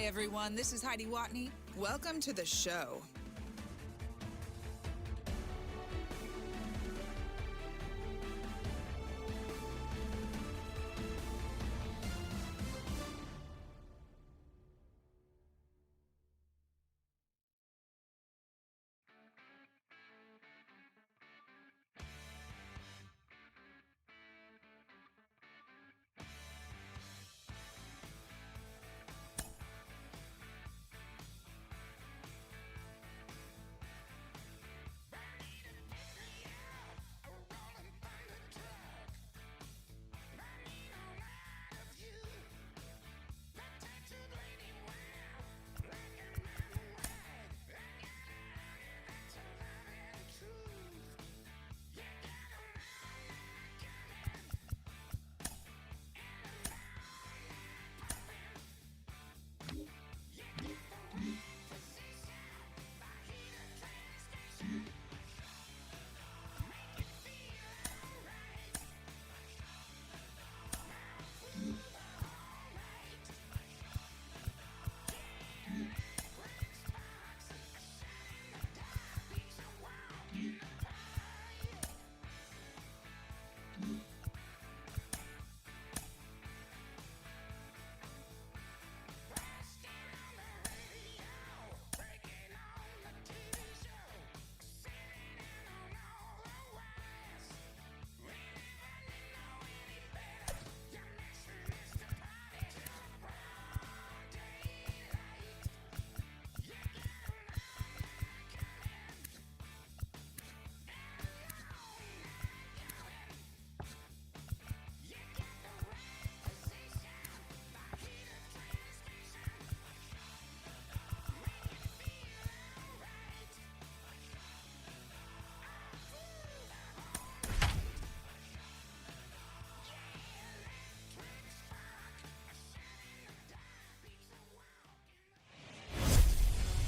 Hi, everyone. This is Heidi Watney. Welcome to the show.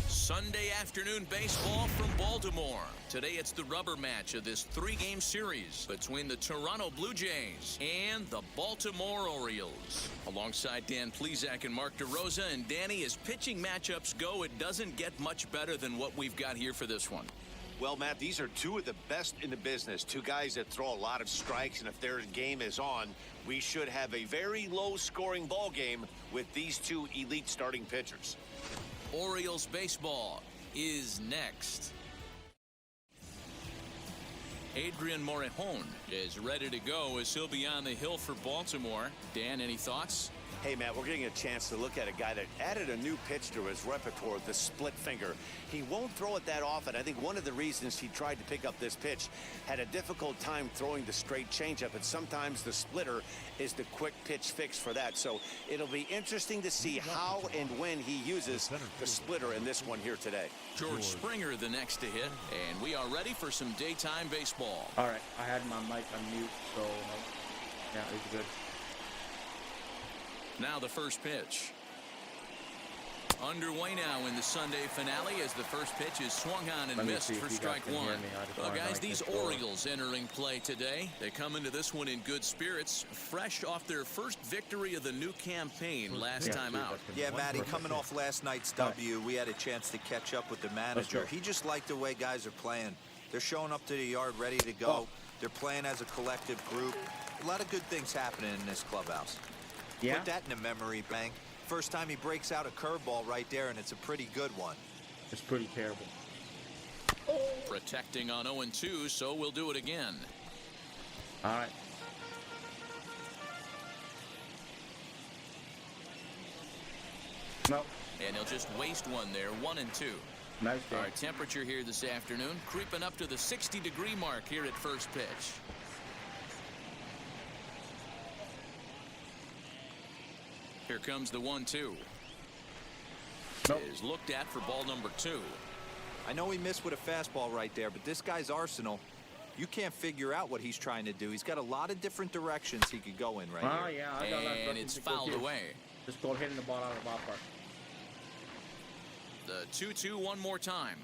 Sunday afternoon baseball from Baltimore. Today it's the rubber match of this three-game series between the Toronto Blue Jays and the Baltimore Orioles. Alongside Dan Plesac and Mark DeRosa, and Danny, as pitching matchups go, it doesn't get much better than what we've got here for this one. Well, Matt, these are two of the best in the business. Two guys that throw a lot of strikes, and if their game is on, we should have a very low-scoring ball game with these two elite starting pitchers. Orioles baseball is next. Adrian Morejon is ready to go as he'll be on the hill for Baltimore. Dan, any thoughts? Hey, Matt, we're getting a chance to look at a guy that added a new pitch to his repertoire, the split finger. He won't throw it that often. I think one of the reasons he tried to pick up this pitch, had a difficult time throwing the straight changeup, and sometimes the splitter is the quick pitch fix for that. So it'll be interesting to see how and when he uses the splitter in this one here today. George Springer the next to hit, and we are ready for some daytime baseball. All right, I had my mic on mute, so yeah, it's good. Now the first pitch. Underway now in the Sunday finale as the first pitch is swung on and missed for strike one. Well, guys, these Orioles entering play today. They come into this one in good spirits, fresh off their first victory of the new campaign last time out. Yeah, Matty, coming off last night's W, we had a chance to catch up with the manager. He just liked the way guys are playing. They're showing up to the yard ready to go. They're playing as a collective group. A lot of good things happening in this clubhouse. Yeah. Put that in a memory bank. First time he breaks out a curveball right there, and it's a pretty good one. It's pretty terrible. Protecting on 0-2, so we'll do it again. All right. No. And he'll just waste one there, 1-2. Nice day. Our temperature here this afternoon creeping up to the 60-degree mark here at first pitch. Here comes the 1-2. Nope. Is looked at for ball number 2. I know he missed with a fastball right there, but this guy's arsenal, you can't figure out what he's trying to do. He's got a lot of different directions he could go in right here. Yeah, I got and it's fouled away. Just go hitting the ball out of the ballpark. The 2-2 one more time.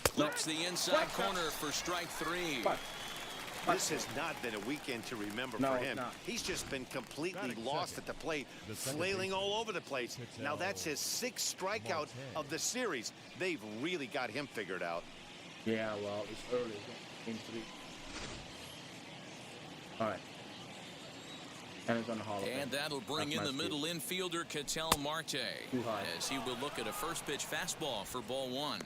Clips the inside corner for strike 3. This has not been a weekend to remember for him. He's just been completely lost at the plate, flailing all over the place. Now that's his 6th strikeout of the series. They've really got him figured out. Yeah, well, it's early. Game 3. All right. And it's on the Hall of Fame. And that'll bring in the middle infielder, Ketel Marte, as he will look at a first pitch fastball for ball 1.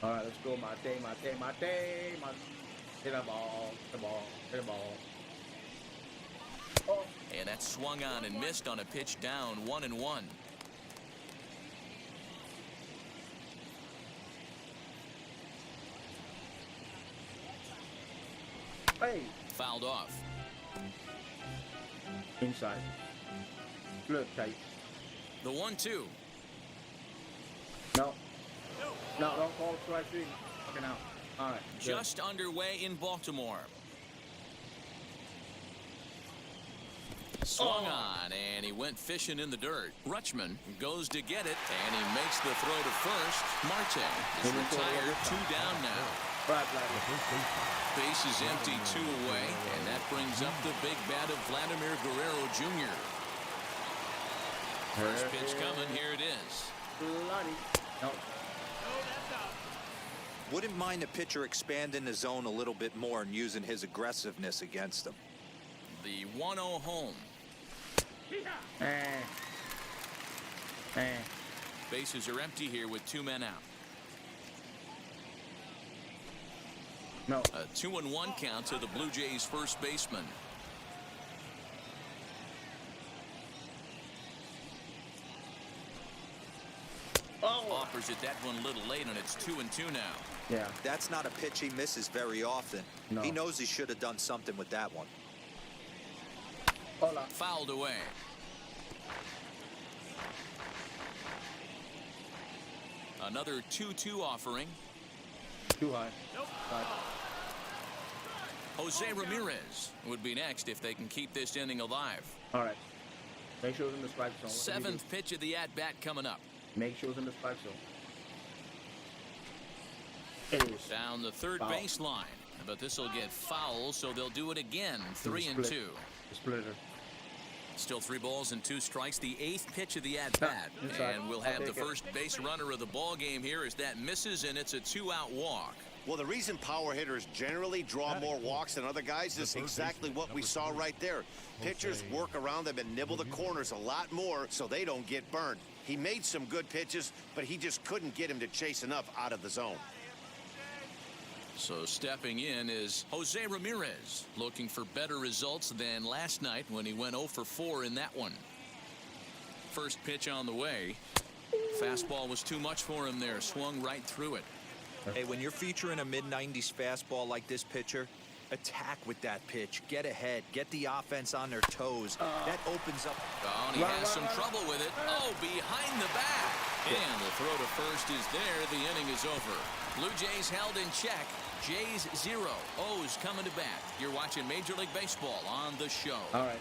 All right, let's go, Marte. Hit a ball, hit a ball, hit a ball. Oh. And that swung on and missed on a pitch down, 1-1. Hey. Fouled off. Inside. Good tight. The 1-2. No. No, don't call strike 3. Okay, now. All right. Just underway in Baltimore. Swung on, and he went fishing in the dirt. Rutschman goes to get it, and he makes the throw to first. Marte is retired, 2 down now. Base is empty, 2 away, and that brings up the big bat of Vladimir Guerrero Jr. First pitch coming, here it is. No. Wouldn't mind the pitcher expanding the zone a little bit more and using his aggressiveness against them. The 1-0 home. Bases are empty here with 2 men out. No. A 2-1 count to the Blue Jays first baseman. Offers it that one a little late, and it's 2-2 now. Yeah. That's not a pitch he misses very often. No. He knows he should have done something with that one. Hola. Fouled away. Another 2-2 offering. Too high. Nope. Jose Ramirez would be next if they can keep this inning alive. All right. Make sure it's in the strike zone. 7th pitch of the at-bat coming up. Make sure it's in the strike zone. It is. Down the third baseline. But this will get foul, so they'll do it again. 3-2. Splitter. Still 3 balls and 2 strikes. The 8th pitch of the at-bat. And we'll have the first base runner of the ball game here as that misses, and it's a 2-out walk. Well, the reason power hitters generally draw more walks than other guys is exactly what we saw right there. Pitchers work around them and nibble the corners a lot more so they don't get burned. He made some good pitches, but he just couldn't get him to chase enough out of the zone. So stepping in is Jose Ramirez, looking for better results than last night when he went 0 for 4 in that one. First pitch on the way. Fastball was too much for him there. Swung right through it. Hey, when you're featuring a mid-90s fastball like this pitcher, attack with that pitch. Get ahead. Get the offense on their toes. That opens up. Oh, and he has some trouble with it. Oh, behind the back. And the throw to first is there. The inning is over. Blue Jays held in check. Jays 0. O's coming to bat. You're watching Major League Baseball on the show. All right.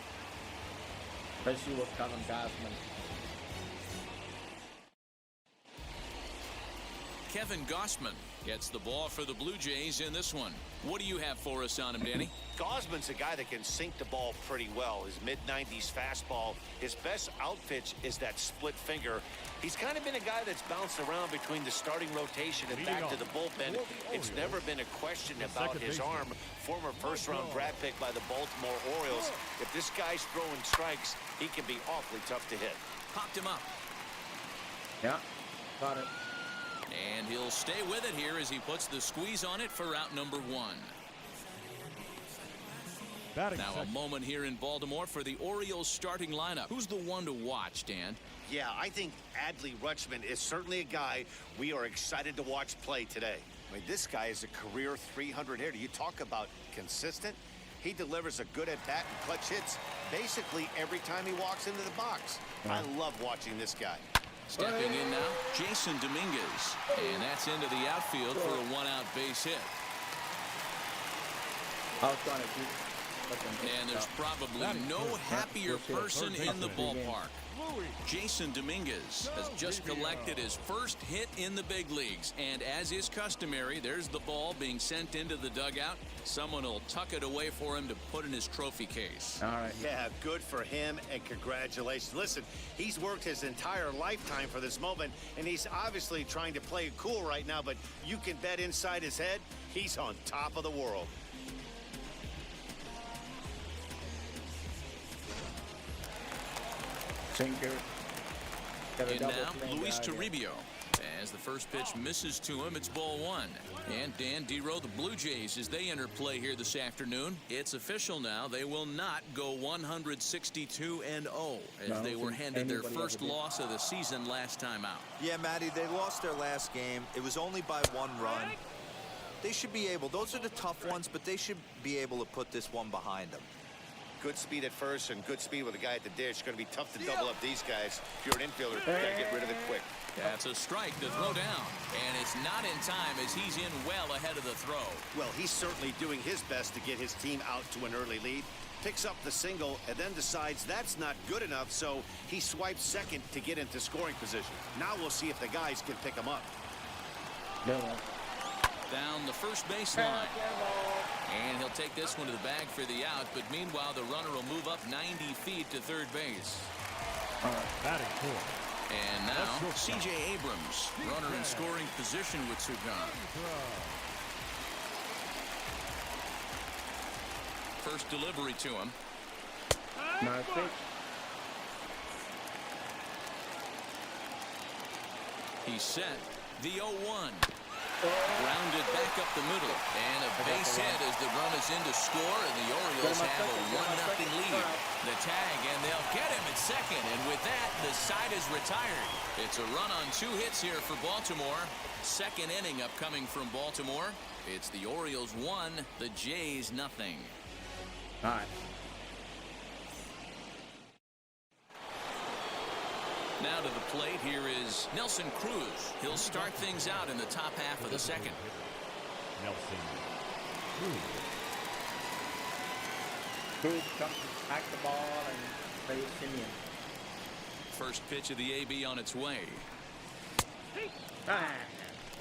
Let's see what's coming, Gausman. Kevin Gausman gets the ball for the Blue Jays in this one. What do you have for us on him, Danny? Gausman's a guy that can sink the ball pretty well. His mid-90s fastball. His best out pitch is that split finger. He's kind of been a guy that's bounced around between the starting rotation and back to the bullpen. It's never been a question about his arm. Former first-round draft pick by the Baltimore Orioles. If this guy's throwing strikes, he can be awfully tough to hit. Popped him up. Yeah, got it. And he'll stay with it here as he puts the squeeze on it for out number 1. Now a moment here in Baltimore for the Orioles starting lineup. Who's the one to watch, Dan? Yeah, I think Adley Rutschman is certainly a guy we are excited to watch play today. I mean, this guy is a career 300 hitter. You talk about consistent. He delivers a good at-bat and clutch hits basically every time he walks into the box. I love watching this guy. Stepping in now, Jason Dominguez. And that's into the outfield for a 1-out base hit. I was trying to And there's probably no happier person in the ballpark. Jason Dominguez has just collected his first hit in the big leagues. And as is customary, there's the ball being sent into the dugout. Someone will tuck it away for him to put in his trophy case. All right. Yeah, good for him, and congratulations. Listen, he's worked his entire lifetime for this moment, and he's obviously trying to play it cool right now, but you can bet inside his head, he's on top of the world. Sinker. And now, Luis Toribio. As the first pitch misses to him, it's ball one. And Dan Dero, the Blue Jays, as they enter play here this afternoon, it's official now. They will not go 162-0 as they were handed their first loss of the season last time out. Yeah, Matty, they lost their last game. It was only by 1 run. They should be able, those are the tough ones, but they should be able to put this one behind them. Good speed at first and good speed with the guy at the dish. It's going to be tough to double up these guys. If you're an infielder, you got to get rid of it quick. That's a strike to throw down. And it's not in time as he's in well ahead of the throw. Well, he's certainly doing his best to get his team out to an early lead. Picks up the single and then decides that's not good enough, so he swipes second to get into scoring position. Now we'll see if the guys can pick him up. Down the first baseline. And he'll take this one to the bag for the out, but meanwhile the runner will move up 90 feet to third base. Batting fourth. And now C.J. Abrams, runner in scoring position with two gone. First delivery to him. Nice pitch. He's set. The 0-1. Grounded back up the middle. And a base hit as the run is in to score, and the Orioles have a 1-0 lead. The tag, and they'll get him at second. And with that, the side is retired. It's a run on 2 hits here for Baltimore. Second inning upcoming from Baltimore. It's the Orioles 1, the Jays 0. All right. Now to the plate, here is Nelson Cruz. He'll start things out in the top half of the second. Nelson Cruz. Cruz comes to pack the ball and play Simeon. First pitch of the AB on its way. Ah.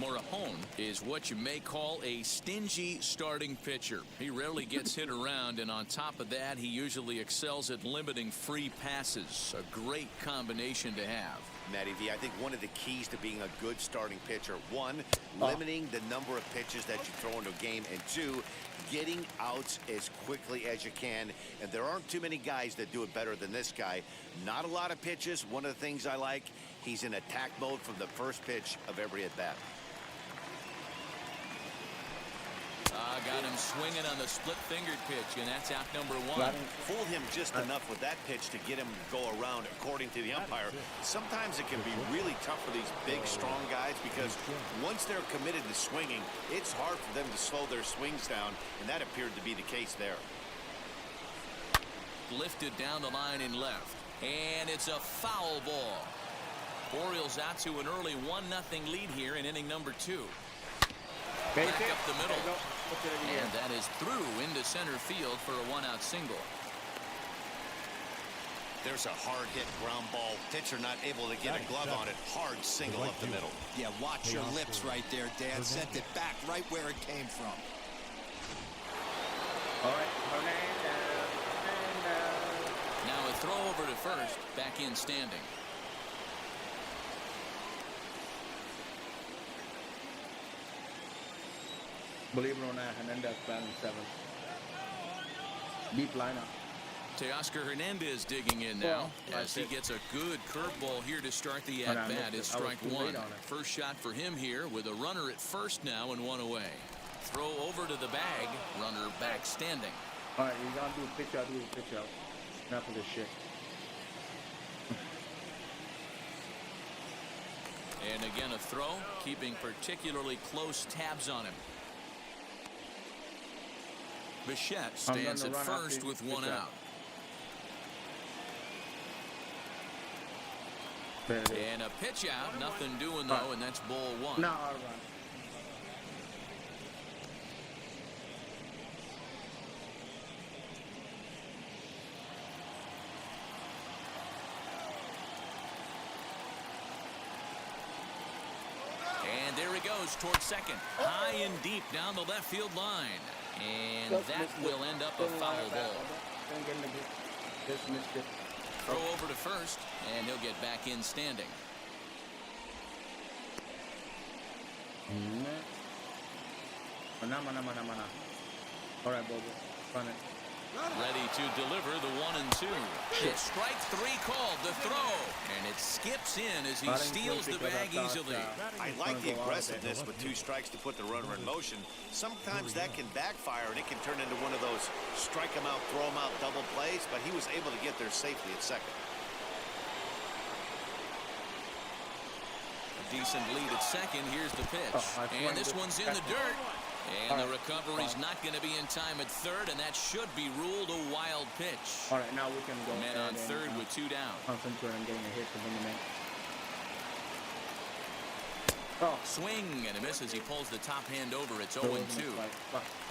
Morejon is what you may call a stingy starting pitcher. He rarely gets hit around, and on top of that, he usually excels at limiting free passes. A great combination to have. Matty V, I think one of the keys to being a good starting pitcher, 1, limiting the number of pitches that you throw into a game, and 2, getting outs as quickly as you can. And there aren't too many guys that do it better than this guy. Not a lot of pitches. One of the things I like, he's in attack mode from the first pitch of every at-bat. Got him swinging on the split-fingered pitch, and that's out number 1. Fooled him just enough with that pitch to get him to go around, according to the umpire. Sometimes it can be really tough for these big, strong guys because once they're committed to swinging, it's hard for them to slow their swings down, and that appeared to be the case there. Lifted down the line in left, and it's a foul ball. Orioles out to an early 1-0 lead here in inning number 2. Back up the middle, and that is through into center field for a 1-out single. There's a hard hit ground ball. Pitcher not able to get a glove on it. Hard single up the middle. Yeah, watch your lips right there, Dan. Sent it back right where it came from. All right, Hernandez. Now a throw over to first, back in standing. Believe it or not, Hernandez batting 7th. Deep lineup. Teoscar Hernandez digging in now as he gets a good curveball here to start the at-bat. Is strike 1. First shot for him here with a runner at first now and 1 away. Throw over to the bag. Runner back standing. All right, you're going to do a pitch out, do a pitch out. Enough of this shit. And again a throw, keeping particularly close tabs on him. Bichette stands at first with 1 out. And a pitch out, nothing doing though, and that's ball 1. No, all right. rush towards second. High and deep down the left field line. And that will end up a foul ball. Just missed it. Throw over to first, and he'll get back in standing. Mana. All right, Bobo. Run it. Ready to deliver the 1-2. It's strike 3 called, the throw. And it skips in as he steals the bag easily. I like the aggressiveness with 2 strikes to put the runner in motion. Sometimes that can backfire, and it can turn into one of those strike him out, throw him out double plays, but he was able to get there safely at second. A decent lead at second. Here's the pitch. And this one's in the dirt. And the recovery's not going to be in time at third, and that should be ruled a wild pitch. All right, now we can go. Men on third with 2 down. Concentrate on getting a hit to bring him in. Swing and a miss as he pulls the top hand over. It's 0-2.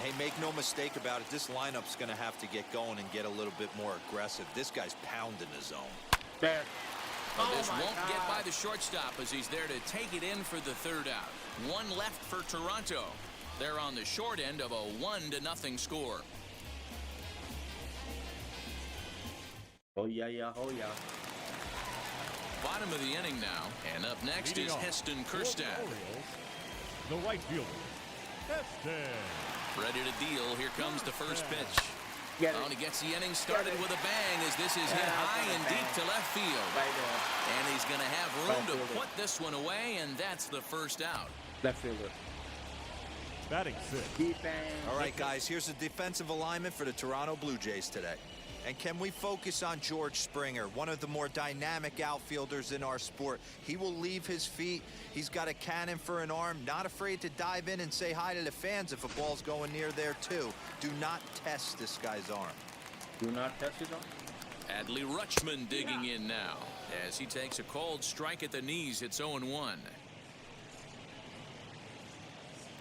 Hey, make no mistake about it. This lineup's going to have to get going and get a little bit more aggressive. This guy's pounding his zone. There. This won't get by the shortstop as he's there to take it in for the third out. 1 left for Toronto. They're on the short end of a 1-0 score. Oh, yeah. Bottom of the inning now. And up next is Heston Kjerstad. The right fielder, Heston. Ready to deal. Here comes the first pitch. And he gets the inning started with a bang as this is hit high and deep to left field. And he's going to have room to put this one away, and that's the first out. Left fielder. Batting 6. All right, guys, here's the defensive alignment for the Toronto Blue Jays today. And can we focus on George Springer, one of the more dynamic outfielders in our sport? He will leave his feet. He's got a cannon for an arm, not afraid to dive in and say hi to the fans if a ball's going near there, too. Do not test this guy's arm. Do not test his arm. Adley Rutschman digging in now as he takes a cold strike at the knees. It's 0-1.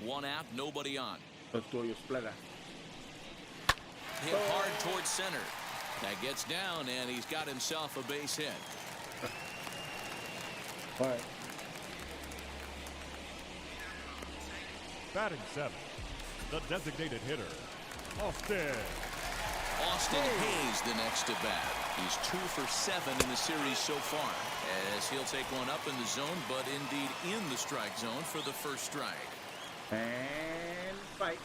1 out, nobody on. Let's do your splitter. Hit hard towards center. That gets down, and he's got himself a base hit. All right. Batting 7. The designated hitter, Austin Hayes the next to bat. He's 2 for 7 in the series so far, as he'll take one up in the zone, but indeed in the strike zone for the first strike. And fight.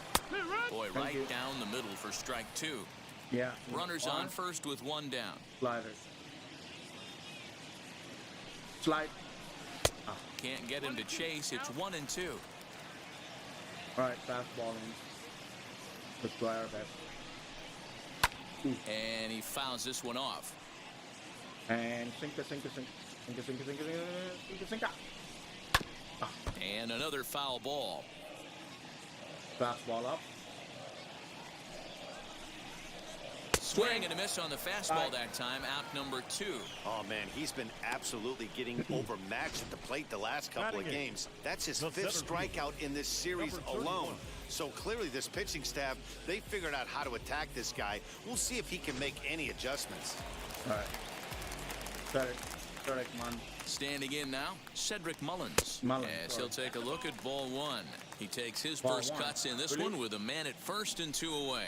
Boy, right down the middle for strike 2. Yeah. Runners on first with 1 down. Slider. Slide. Can't get him to chase. It's 1-2. All right, fastball in. Let's try our best. And he fouls this one off. And sinker. And another foul ball. Fastball up. Swing and a miss on the fastball that time. Out number 2. Oh, man, he's been absolutely getting overmatched at the plate the last couple of games. That's his 5th strikeout in this series alone. So clearly this pitching staff, they figured out how to attack this guy. We'll see if he can make any adjustments. All right. Cedric Mullins. Standing in now, Cedric Mullins. As he'll take a look at ball 1. He takes his first cuts in this one with a man at first and 2 away.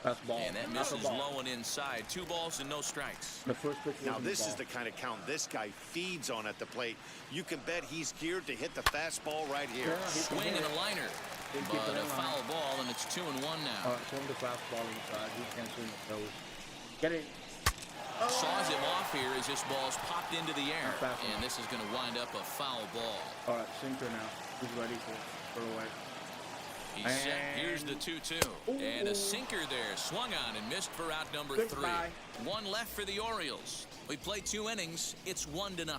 That's ball. And that misses low and inside. 2 balls and no strikes. The first pitch. Now this is the kind of count this guy feeds on at the plate. You can bet he's geared to hit the fastball right here. Yeah, swing and a liner. But a foul ball, and it's 2-1 now. All right, swing the fastball inside. He can't swing the toes. Get it. Saws him off here as this ball's popped into the air. And this is going to wind up a foul ball. All right, sinker now. He's ready for away. He's set. Here's the 2-2. And a sinker there. Swung on and missed for out number 3. 1 left for the Orioles. We play 2 innings. It's 1-0.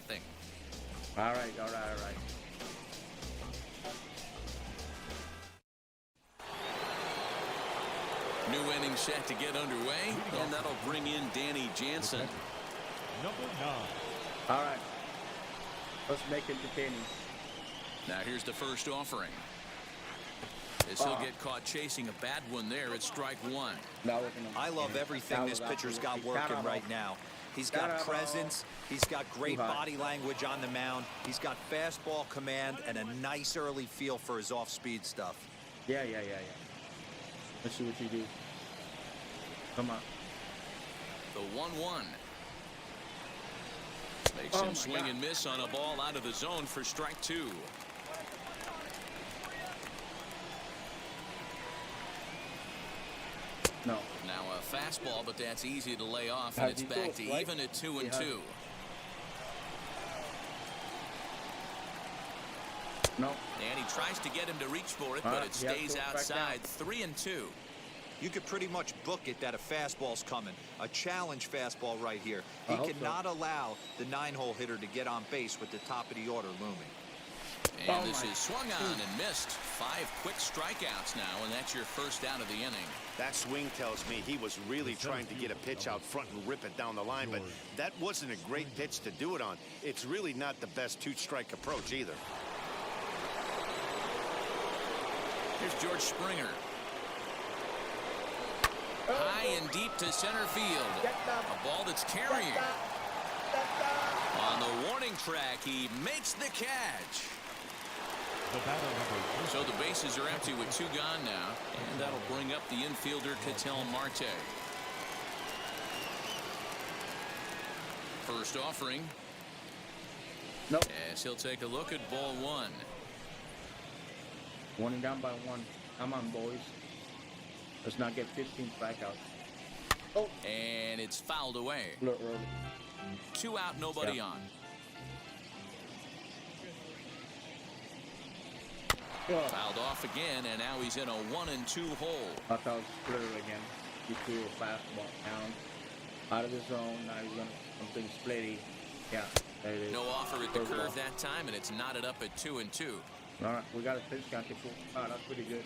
All right. New inning set to get underway, and that'll bring in Danny Jansen. Number 9. All right. Let's make it entertaining. Now here's the first offering. As he'll get caught chasing a bad one there at strike 1. I love everything this pitcher's got working right now. He's got presence. He's got great body language on the mound. He's got fastball command and a nice early feel for his off-speed stuff. Yeah. Let's see what you do. Come on. The 1-1. Makes him swing and miss on a ball out of the zone for strike 2. No. Now a fastball, but that's easy to lay off, and it's back to even at 2-2. No. And he tries to get him to reach for it, but it stays outside. 3-2. You could pretty much book it that a fastball's coming. A challenge fastball right here. He cannot allow the 9-hole hitter to get on base with the top of the order looming. And this is swung on and missed. 5 quick strikeouts now, and that's your first out of the inning. That swing tells me he was really trying to get a pitch out front and rip it down the line, but that wasn't a great pitch to do it on. It's really not the best 2-strike approach either. Here's George Springer. High and deep to center field. A ball that's carrying. On the warning track, he makes the catch. So the bases are empty with 2 gone now, and that'll bring up the infielder Ketel Marte. First offering. Nope. As he'll take a look at ball 1. 1 and down by 1. Come on, boys. Let's not get 15 strikeouts. Oh. And it's fouled away. 2 out, nobody on. Fouled off again, and now he's in a 1-2 hole. I thought it was splitter again. He threw a fastball down out of the zone. Now he's going to something splitty. Yeah, there it is. No offer at the curve that time, and it's knotted up at 2-2. All right, we got a pitch count. Oh, that's pretty good.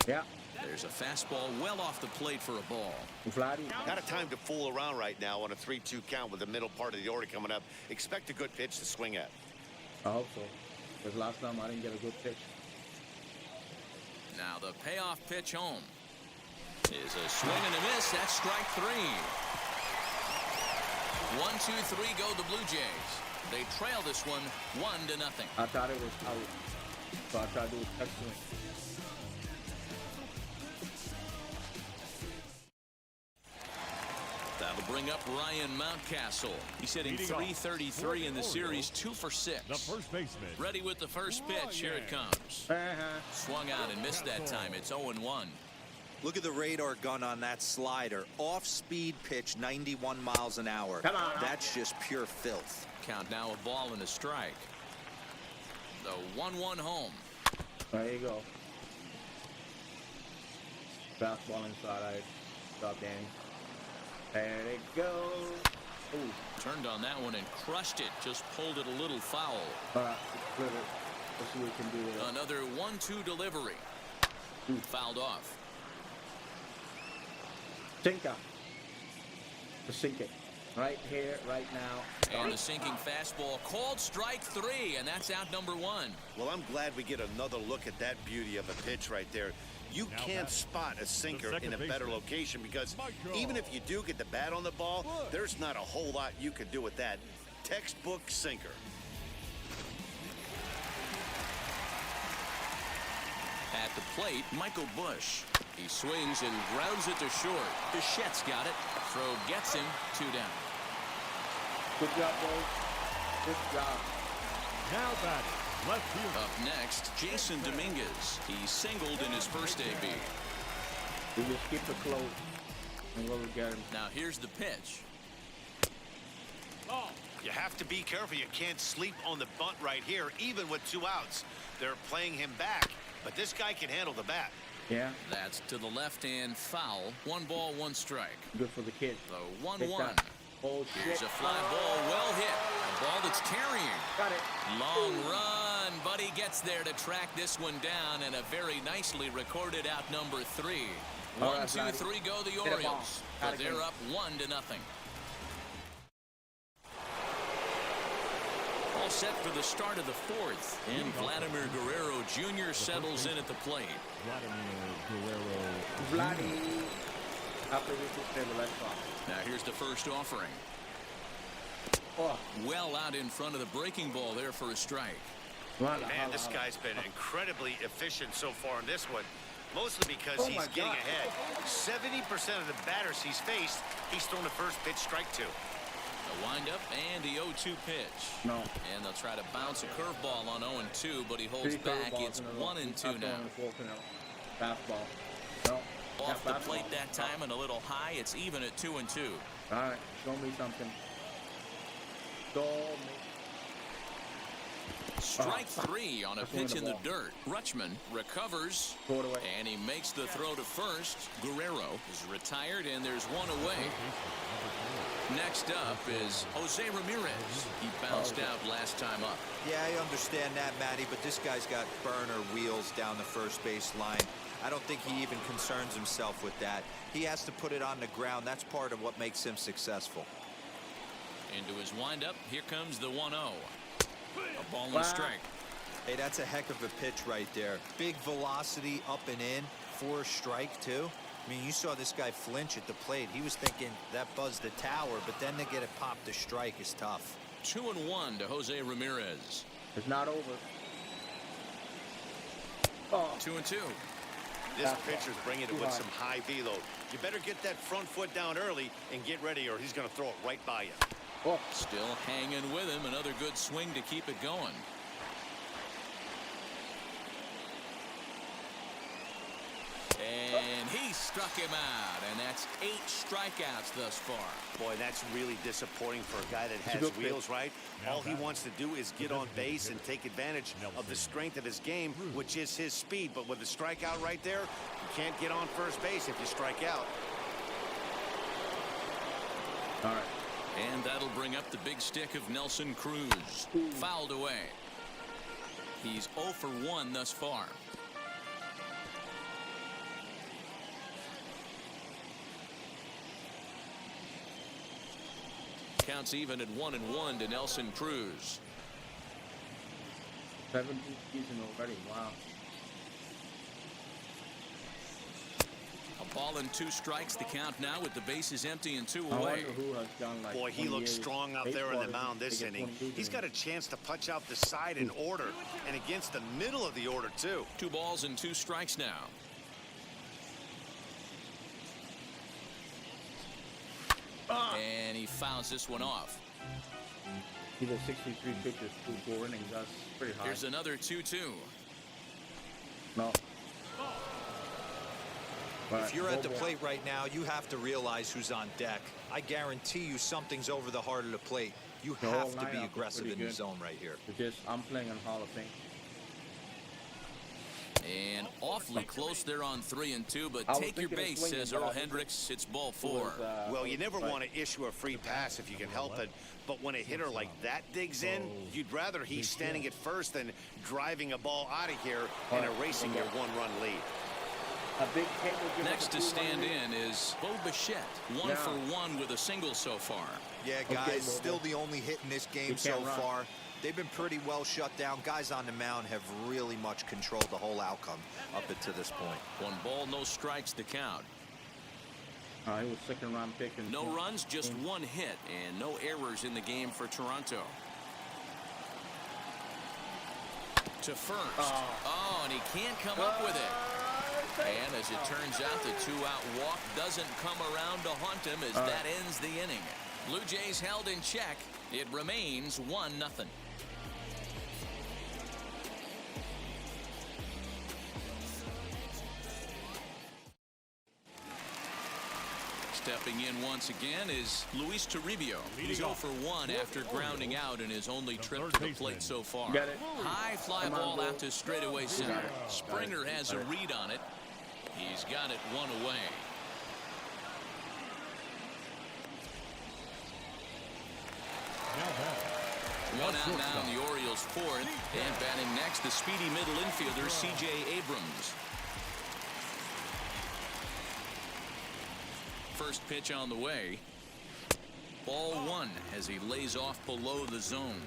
Yeah. There's a fastball well off the plate for a ball. Not a time to fool around right now on a 3-2 count with the middle part of the order coming up. Expect a good pitch to swing at. I hope so, because last time I didn't get a good pitch. Now the payoff pitch home is a swing and a miss. That's strike 3. 1-2-3 go the Blue Jays. They trail this one 1-0. I thought it was out, so I tried to do a touch swing. That'll bring up Ryan Mountcastle. He's hitting .333 in the series, 2 for 6. The first baseman. Ready with the first pitch. Here it comes. Swung out and missed that time. It's 0-1. Look at the radar gun on that slider. Off-speed pitch, 91 miles an hour. Come on. That's just pure filth. Count now a ball and a strike. The 1-1 home. There you go. Fastball inside. I stopped Danny. There they go. Ooh. Turned on that one and crushed it. Just pulled it a little foul. All right, let's see what we can do with it. Another 1-2 delivery. Fouled off. Sinker. The sink it. Right here, right now. And the sinking fastball called strike 3, and that's out number 1. Well, I'm glad we get another look at that beauty of a pitch right there. You can't spot a sinker in a better location because even if you do get the bat on the ball, there's not a whole lot you can do with that. Textbook sinker. At the plate, Michael Bush. He swings and grounds it to short. Bichette's got it. Throw gets him. 2 down. Good job, boys. Good job. Now batting, left field. Up next, Jason Dominguez. He singled in his first AB. We just keep it close and we'll get him. Now here's the pitch. You have to be careful. You can't sleep on the bunt right here, even with 2 outs. They're playing him back, but this guy can handle the bat. Yeah. That's to the left-hand foul. 1 ball, 1 strike. Good for the kid. The 1-1. Oh, Here's shit. a fly ball, well hit. A ball that's carrying. Got it. Long run, but he gets there to track this one down, and a very nicely recorded out number 3. All 1, right, 2, Vladdy. 3 go the Hit a ball. Orioles, but they're up 1-0. All set for the start of the 4th, and Vladimir Guerrero Jr. settles in at the plate. Vladimir Guerrero. Vladdy. After this, we play the left off. Now here's the first offering. Oh, Well out in front of the breaking ball there for a strike. Man, this guy's been incredibly efficient so far in this one. Mostly because he's getting ahead. 70% of the batters he's faced, he's thrown the first pitch strike to. A windup and the 0-2 pitch. No. And they'll try to bounce a curveball on 0-2, but he holds back. It's 1-2 now. Fastball. No. Off the plate that time and a little high. It's even at 2-2. All right, show me something. Show me. Strike three on a pitch in the dirt. Rutschman recovers, and he makes the throw to first. Guerrero is retired, and there's one away. Next up is Jose Ramirez. He bounced out last time up. Yeah, I understand that, Matty, but this guy's got burner wheels down the first base line. I don't think he even concerns himself with that. He has to put it on the ground. That's part of what makes him successful. Into his windup, here comes the 1-0. A ball and a strike. Hey, that's a heck of a pitch right there. Big velocity up and in for a strike, too. I mean, you saw this guy flinch at the plate. He was thinking that buzzed the tower, but then to get it popped to strike is tough. 2-1 to Jose Ramirez. It's not over. 2-2. This pitcher's bringing it with some high velo. You better get that front foot down early and get ready, or he's going to throw it right by you. Still hanging with him. Another good swing to keep it going. And he struck him out, and that's 8 strikeouts thus far. Boy, that's really disappointing for a guy that has wheels, right? All he wants to do is get on base and take advantage of the strength of his game, which is his speed. But with the strikeout right there, you can't get on first base if you strike out. All right. And that'll bring up the big stick of Nelson Cruz. Fouled away. He's 0 for 1 thus far. Counts even at 1-1 to Nelson Cruz. 17 season already. Wow. A ball and 2 strikes. The count now with the bases empty and 2 I away. wonder who has done like Boy, he looks strong out there in the mound this inning. He's got a chance to punch out the side in order and against the middle of the order, too. 2 balls and 2 strikes now. And he fouls this one off. He did 63 pitches, 4 innings. That's pretty high. Here's another 2-2. No. If you're at the plate right now, you have to realize who's on deck. I guarantee you something's over the heart of the plate. You have to be aggressive in the zone right here. Because I'm playing in Hall of Fame. And awfully close there on 3-2, but take your base, says Earl Hendricks. It's ball 4. Well, you never want to issue a free pass if you can help it, but when a hitter like that digs in, you'd rather he's standing at first than driving a ball out of here and erasing your 1-run lead. Next to stand in is Bo Bichette, 1 for 1 with a single so far. Yeah, guys, still the only hit in this game so far. They've been pretty well shut down. Guys on the mound have really much controlled the whole outcome up until this point. 1 ball, no strikes to count. He was 2nd round pick. No runs, just 1 hit, and no errors in the game for Toronto. To first. Oh, and he can't come up with it. And as it turns out, the 2-out walk doesn't come around to haunt him as that ends the inning. Blue Jays held in check. It remains 1-0. Stepping in once again is Luis Toribio. He's 0 for 1 after grounding out in his only trip to the plate so far. High fly ball out to straightaway center. Springer has a read on it. He's got it 1 away. One out now in the Orioles' 4th. And batting next, the speedy middle infielder, C.J. Abrams. First pitch on the way. Ball 1 as he lays off below the zone.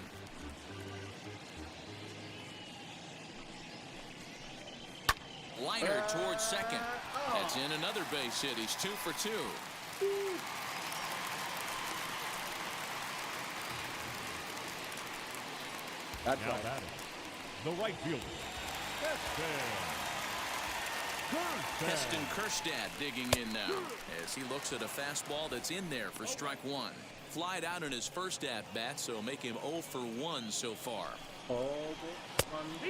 Liner towards second. That's in another base hit. He's 2 for 2. Now batting, the right fielder, Keston Kjerstad digging in now as he looks at a fastball that's in there for strike one. Flied out in his first at-bat, so make him 0 for 1 so far.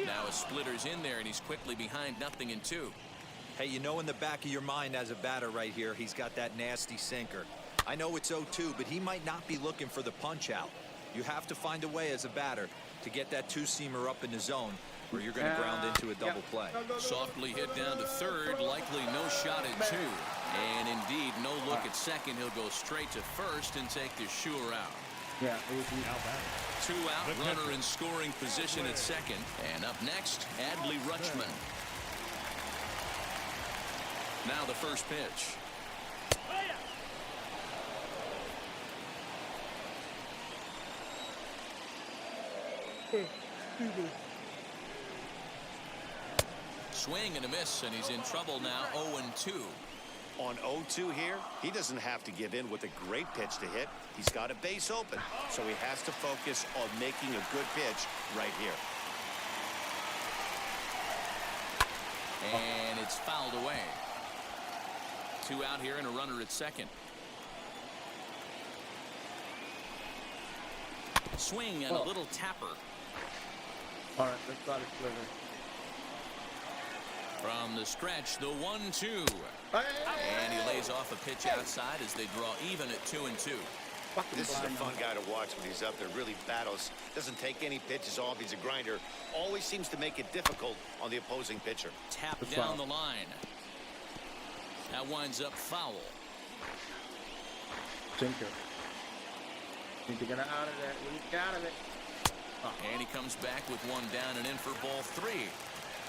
Now a splitter's in there, and he's quickly behind 0-2. Hey, you know in the back of your mind as a batter right here, he's got that nasty sinker. I know it's 0-2, but he might not be looking for the punch out. You have to find a way as a batter to get that two-seamer up in the zone where you're going to ground into a double play. Softly hit down to third, likely no shot at 2. And indeed, no look at second. He'll go straight to first and take the Shure out. now batting. 2 out, runner in scoring position at second. And up next, Adley Rutschman. Now the first pitch. Swing and a miss, and he's in trouble now. 0-2. On 0-2 here, he doesn't have to give in with a great pitch to hit. He's got a base open, so he has to focus on making a good pitch right here. And it's fouled away. 2 out here and a runner at second. Swing and a little tapper. All right, let's try to splitter. From the stretch, the 1-2. And he lays off a pitch outside as they draw even at 2-2. This is a fun guy to watch when he's up there. Really battles. Doesn't take any pitches off. He's a grinder. Always seems to make it difficult on the opposing pitcher. Tap down the line. That winds up foul. Sinker. Need to get out of there. We need to get out of it. And he comes back with 1 down and in for ball 3.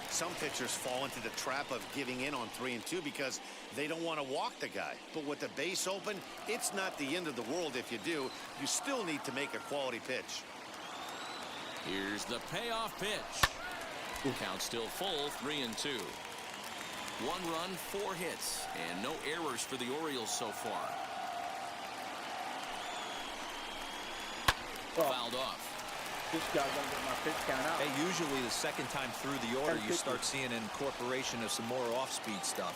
Some pitchers fall into the trap of giving in on 3-2 because they don't want to walk the guy. But with the base open, it's not the end of the world if you do. You still need to make a quality pitch. Here's the payoff pitch. Count still full, 3-2. 1 run, 4 hits, and no errors for the Orioles so far. Fouled off. This guy's gonna get my pitch count out. Hey, usually the second time through the order, you start seeing an incorporation of some more off-speed stuff.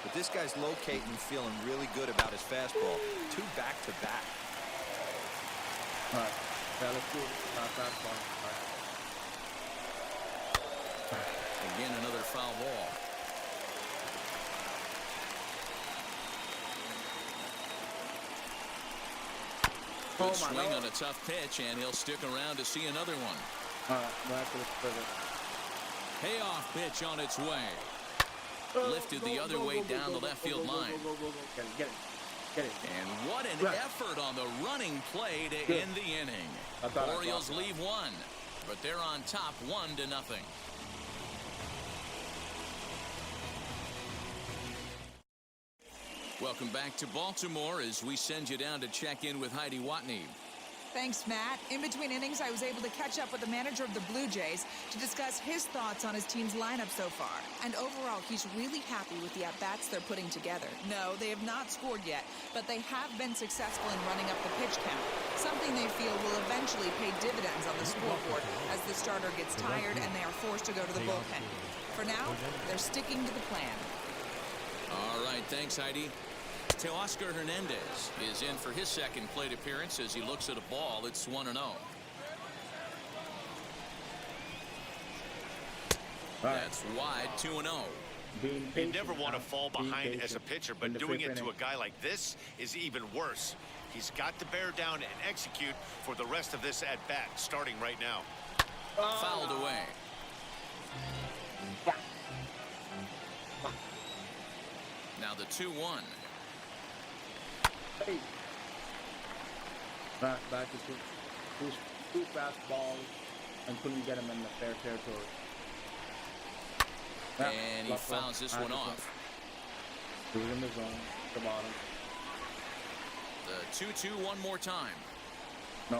But this guy's locating, feeling really good about his fastball. 2 back-to-back. All right. Yeah, let's do it. Fastball. All right. Again, another foul ball. Good swing on a tough pitch, and he'll stick around to see another one. All right, back to the splitter. Payoff pitch on its way. Lifted the other way down the left field line. Get it. Get it. And what an effort on the running play to end the inning. Orioles leave 1, but they're on top 1-0. Welcome back to Baltimore as we send you down to check in with Heidi Watney. Thanks, Matt. In between innings, I was able to catch up with the manager of the Blue Jays to discuss his thoughts on his team's lineup so far. And overall, he's really happy with the at-bats they're putting together. No, they have not scored yet, but they have been successful in running up the pitch count, something they feel will eventually pay dividends on the scoreboard as the starter gets tired and they are forced to go to the bullpen. For now, they're sticking to the plan. All right, thanks, Heidi. Teoscar Hernandez is in for his second plate appearance as he looks at a ball. It's 1-0. That's wide, 2-0. You never want to fall behind as a pitcher, but doing it to a guy like this is even worse. He's got to bear down and execute for the rest of this at-bat, starting right now. Fouled away. Now the 2-1. Hey. Back to two fastballs and couldn't get him in the fair territory. And he fouls this one off. Threw it in the zone, the bottom. The 2-2 one more time. No.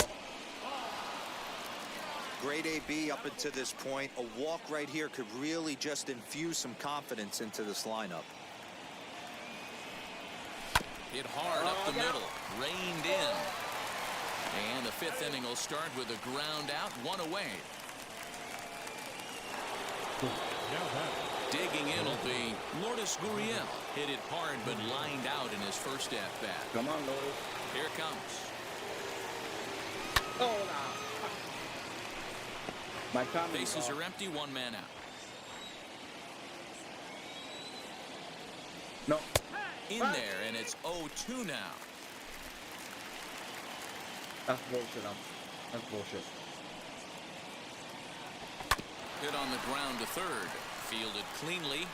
Great AB up until this point. A walk right here could really just infuse some confidence into this lineup. Hit hard up the middle. Reined in. And the fifth inning will start with a ground out, one away. Digging in will be Lourdes Gurriel. Hit it hard but lined out in his first at-bat. Come on, Lourdes. Here it comes. Oh, no. My comment. Bases are empty, one man out. No. In there, and it's 0-2 now. That's bullshit. That's bullshit. Hit on the ground to third. Fielded cleanly,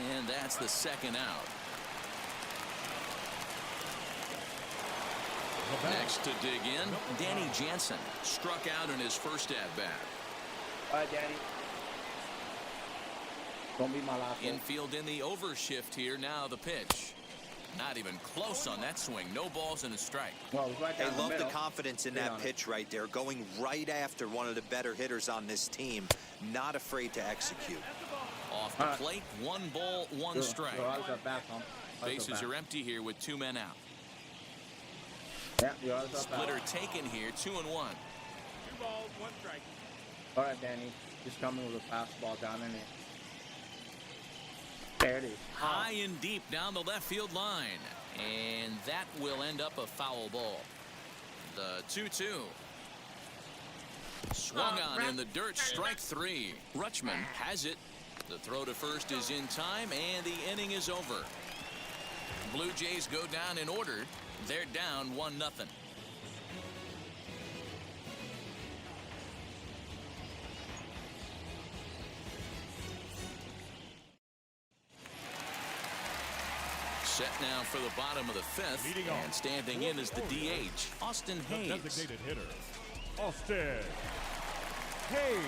and that's the second out. Next to dig in, Danny Jansen struck out in his first at-bat. All right, Danny. Don't be my last one. Infield in the overshift here. Now the pitch. Not even close on that swing. No balls and a strike. Well, it was right I down the love the middle. confidence in that pitch right there, going right after one of the better hitters on this team, not afraid to execute. Off the plate, one ball, one strike. Bases are empty here with two men out. Yeah, Splitter taken here, 2-1. 2 balls, 1 strike. All right, Danny. Just coming with a fastball down in it. There it is. High and deep down the left field line. And that will end up a foul ball. The 2-2. Swung on in the dirt, strike 3. Rutschman has it. The throw to first is in time, and the inning is over. Blue Jays go down in order. They're down 1-0. Set now for the bottom of the fifth, and standing in is the DH, Austin Hayes. The designated hitter, Austin Hayes.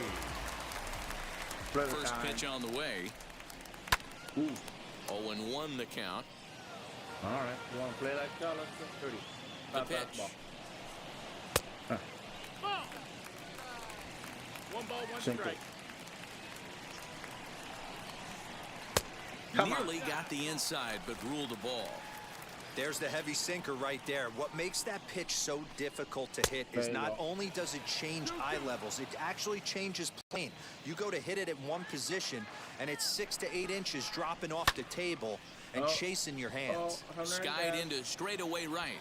First pitch on the way. 0-1 the count. All right. You want to play like that? Let's go 30. The pitch. Huh. 1 ball, 1 Sink it. strike. Nearly got the inside, but ruled the ball. There's the heavy sinker right there. What makes that pitch so difficult to hit is not only does it change eye levels, it actually changes plane. You go to hit it at one position, and it's 6 to 8 inches dropping off the table and chasing your hands. Skied into straightaway right.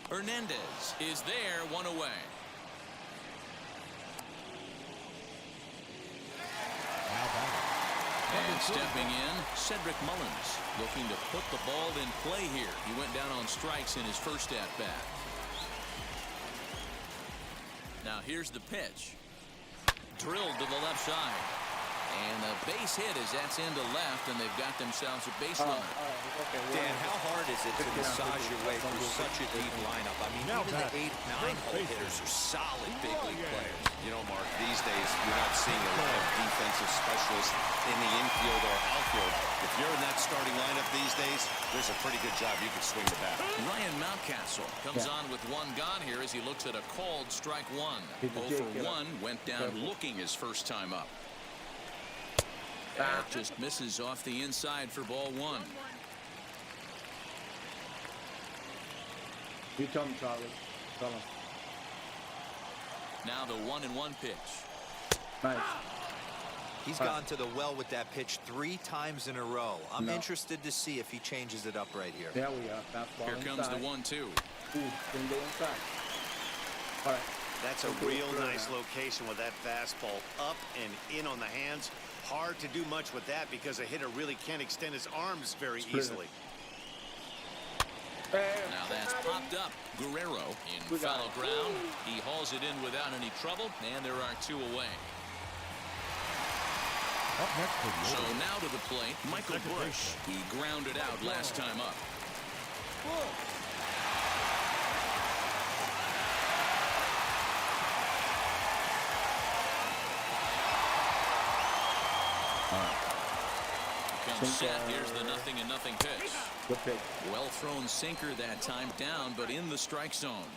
Hernandez is there, 1 away. And stepping in, Cedric Mullins, looking to put the ball in play here. He went down on strikes in his first at-bat. Now here's the pitch. Drilled to the left side. And a base hit as that's into left, and they've got themselves a base runner. Dan, how hard is it to massage your way through such a deep lineup? I mean, even the 8, 9-hole hitters are solid big league players. You know, Mark, these days you're not seeing a lot of defensive specialists in the infield or outfield. If you're in that starting lineup these days, there's a pretty good job you can swing the bat. Ryan Mountcastle comes on with 1 gone here as he looks at a called strike 1. 0 for 1, went down looking his first time up. That just misses off the inside for ball 1. You tell him, Charlie. Tell him. Now the 1-1 pitch. Nice. He's gone to the well with that pitch 3 times in a row. I'm interested to see if he changes it up right here. There we are. Fastball Here comes the 1-2. Ooh, can go inside. All right. That's a real nice location with that fastball up and in on the hands. Hard to do much with that because a hitter really can't extend his arms very easily. Now that's popped up. Guerrero in foul ground. He hauls it in without any trouble, and there are 2 away. Up next for the So now to the plate, Michael Bush. He grounded out last time up. Comes set. Here's the 0-0 pitch. Good pitch. Well thrown sinker that time down, but in the strike zone.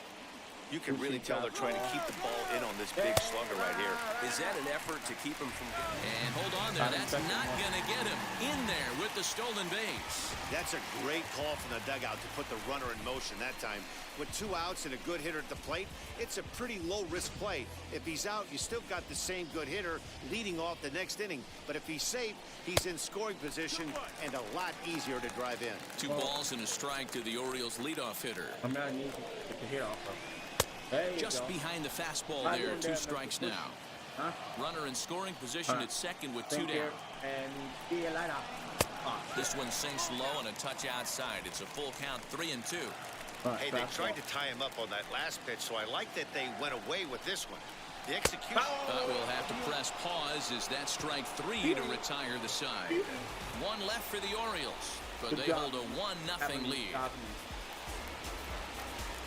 You can really tell they're trying to keep the ball in on this big slugger right here. Is that an effort to keep him from... And hold on there. That's not going to get him in there with the stolen base. That's a great call from the dugout to put the runner in motion that time. With 2 outs and a good hitter at the plate, it's a pretty low-risk play. If he's out, you still got the same good hitter leading off the next inning. But if he's safe, he's in scoring position and a lot easier to drive in. 2 balls and a strike to the Orioles leadoff hitter. I'm not need to get the hit off of. Just behind the fastball there. 2 strikes now. Runner in scoring position at second with 2 down. And see you later. This one sinks low and a touch outside. It's a full count, 3-2. Hey, they tried to tie him up on that last pitch, so I like that they went away with this one. The execution... We'll have to press pause as that strike 3 to retire the side. 1 left for the Orioles, but they hold a 1-0 lead.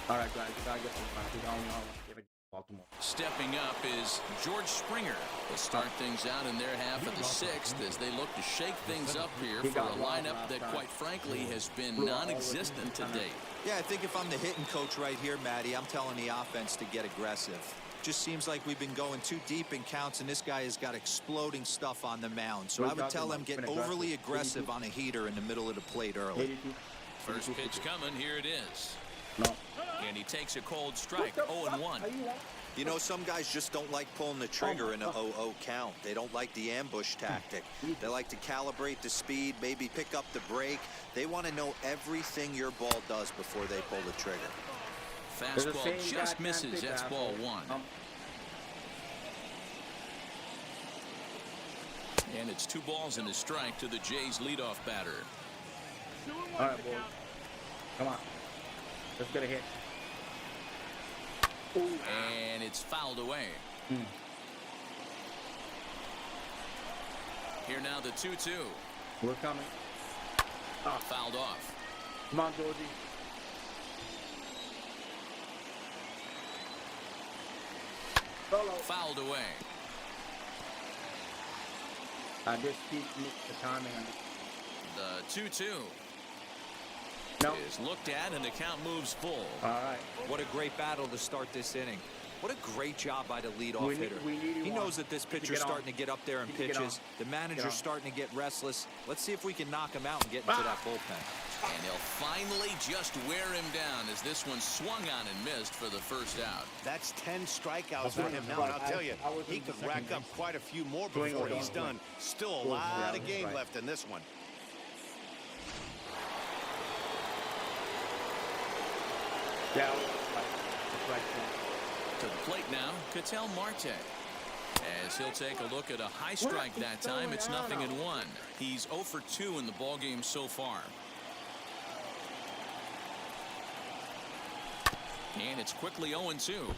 All right, guys, we gotta get some fun. We don't know. Give it Baltimore. Stepping up is George Springer. They'll start things out in their half of the 6th as they look to shake things up here for a lineup that, quite frankly, has been non-existent to date. Yeah, I think if I'm the hitting coach right here, Matty, I'm telling the offense to get aggressive. Just seems like we've been going too deep in counts, and this guy has got exploding stuff on the mound. So I would tell them get overly aggressive on a heater in the middle of the plate early. First pitch coming. Here it is. No. And he takes a cold strike, 0-1. You know, some guys just don't like pulling the trigger in a 0-0 count. They don't like the ambush tactic. They like to calibrate the speed, maybe pick up the break. They want to know everything your ball does before they pull the trigger. Fastball just misses. That's ball 1. And it's 2 balls and a strike to the Jays leadoff batter. All right, boys. Come on. Let's get a hit. And it's fouled away. Here now the 2-2. We're coming. Fouled off. Come on, Georgie. Solo. Fouled away. I just keep the timing. The 2-2 No. is looked at and the count moves full. All right. What a great battle to start this inning. What a great job by the leadoff hitter. He knows that this pitcher's starting to get up there in pitches. The manager's starting to get restless. Let's see if we can knock him out and get into that bullpen. And he'll finally just wear him down as this one swung on and missed for the first out. That's 10 strikeouts for him now, and I'll tell you, he could rack up quite a few more before he's done. Still a lot of game left in this one. Yeah. To the plate now, Ketel Marte. As he'll take a look at a high strike that time, it's 0-1. He's 0 for 2 in the ballgame so far. And it's quickly 0-2.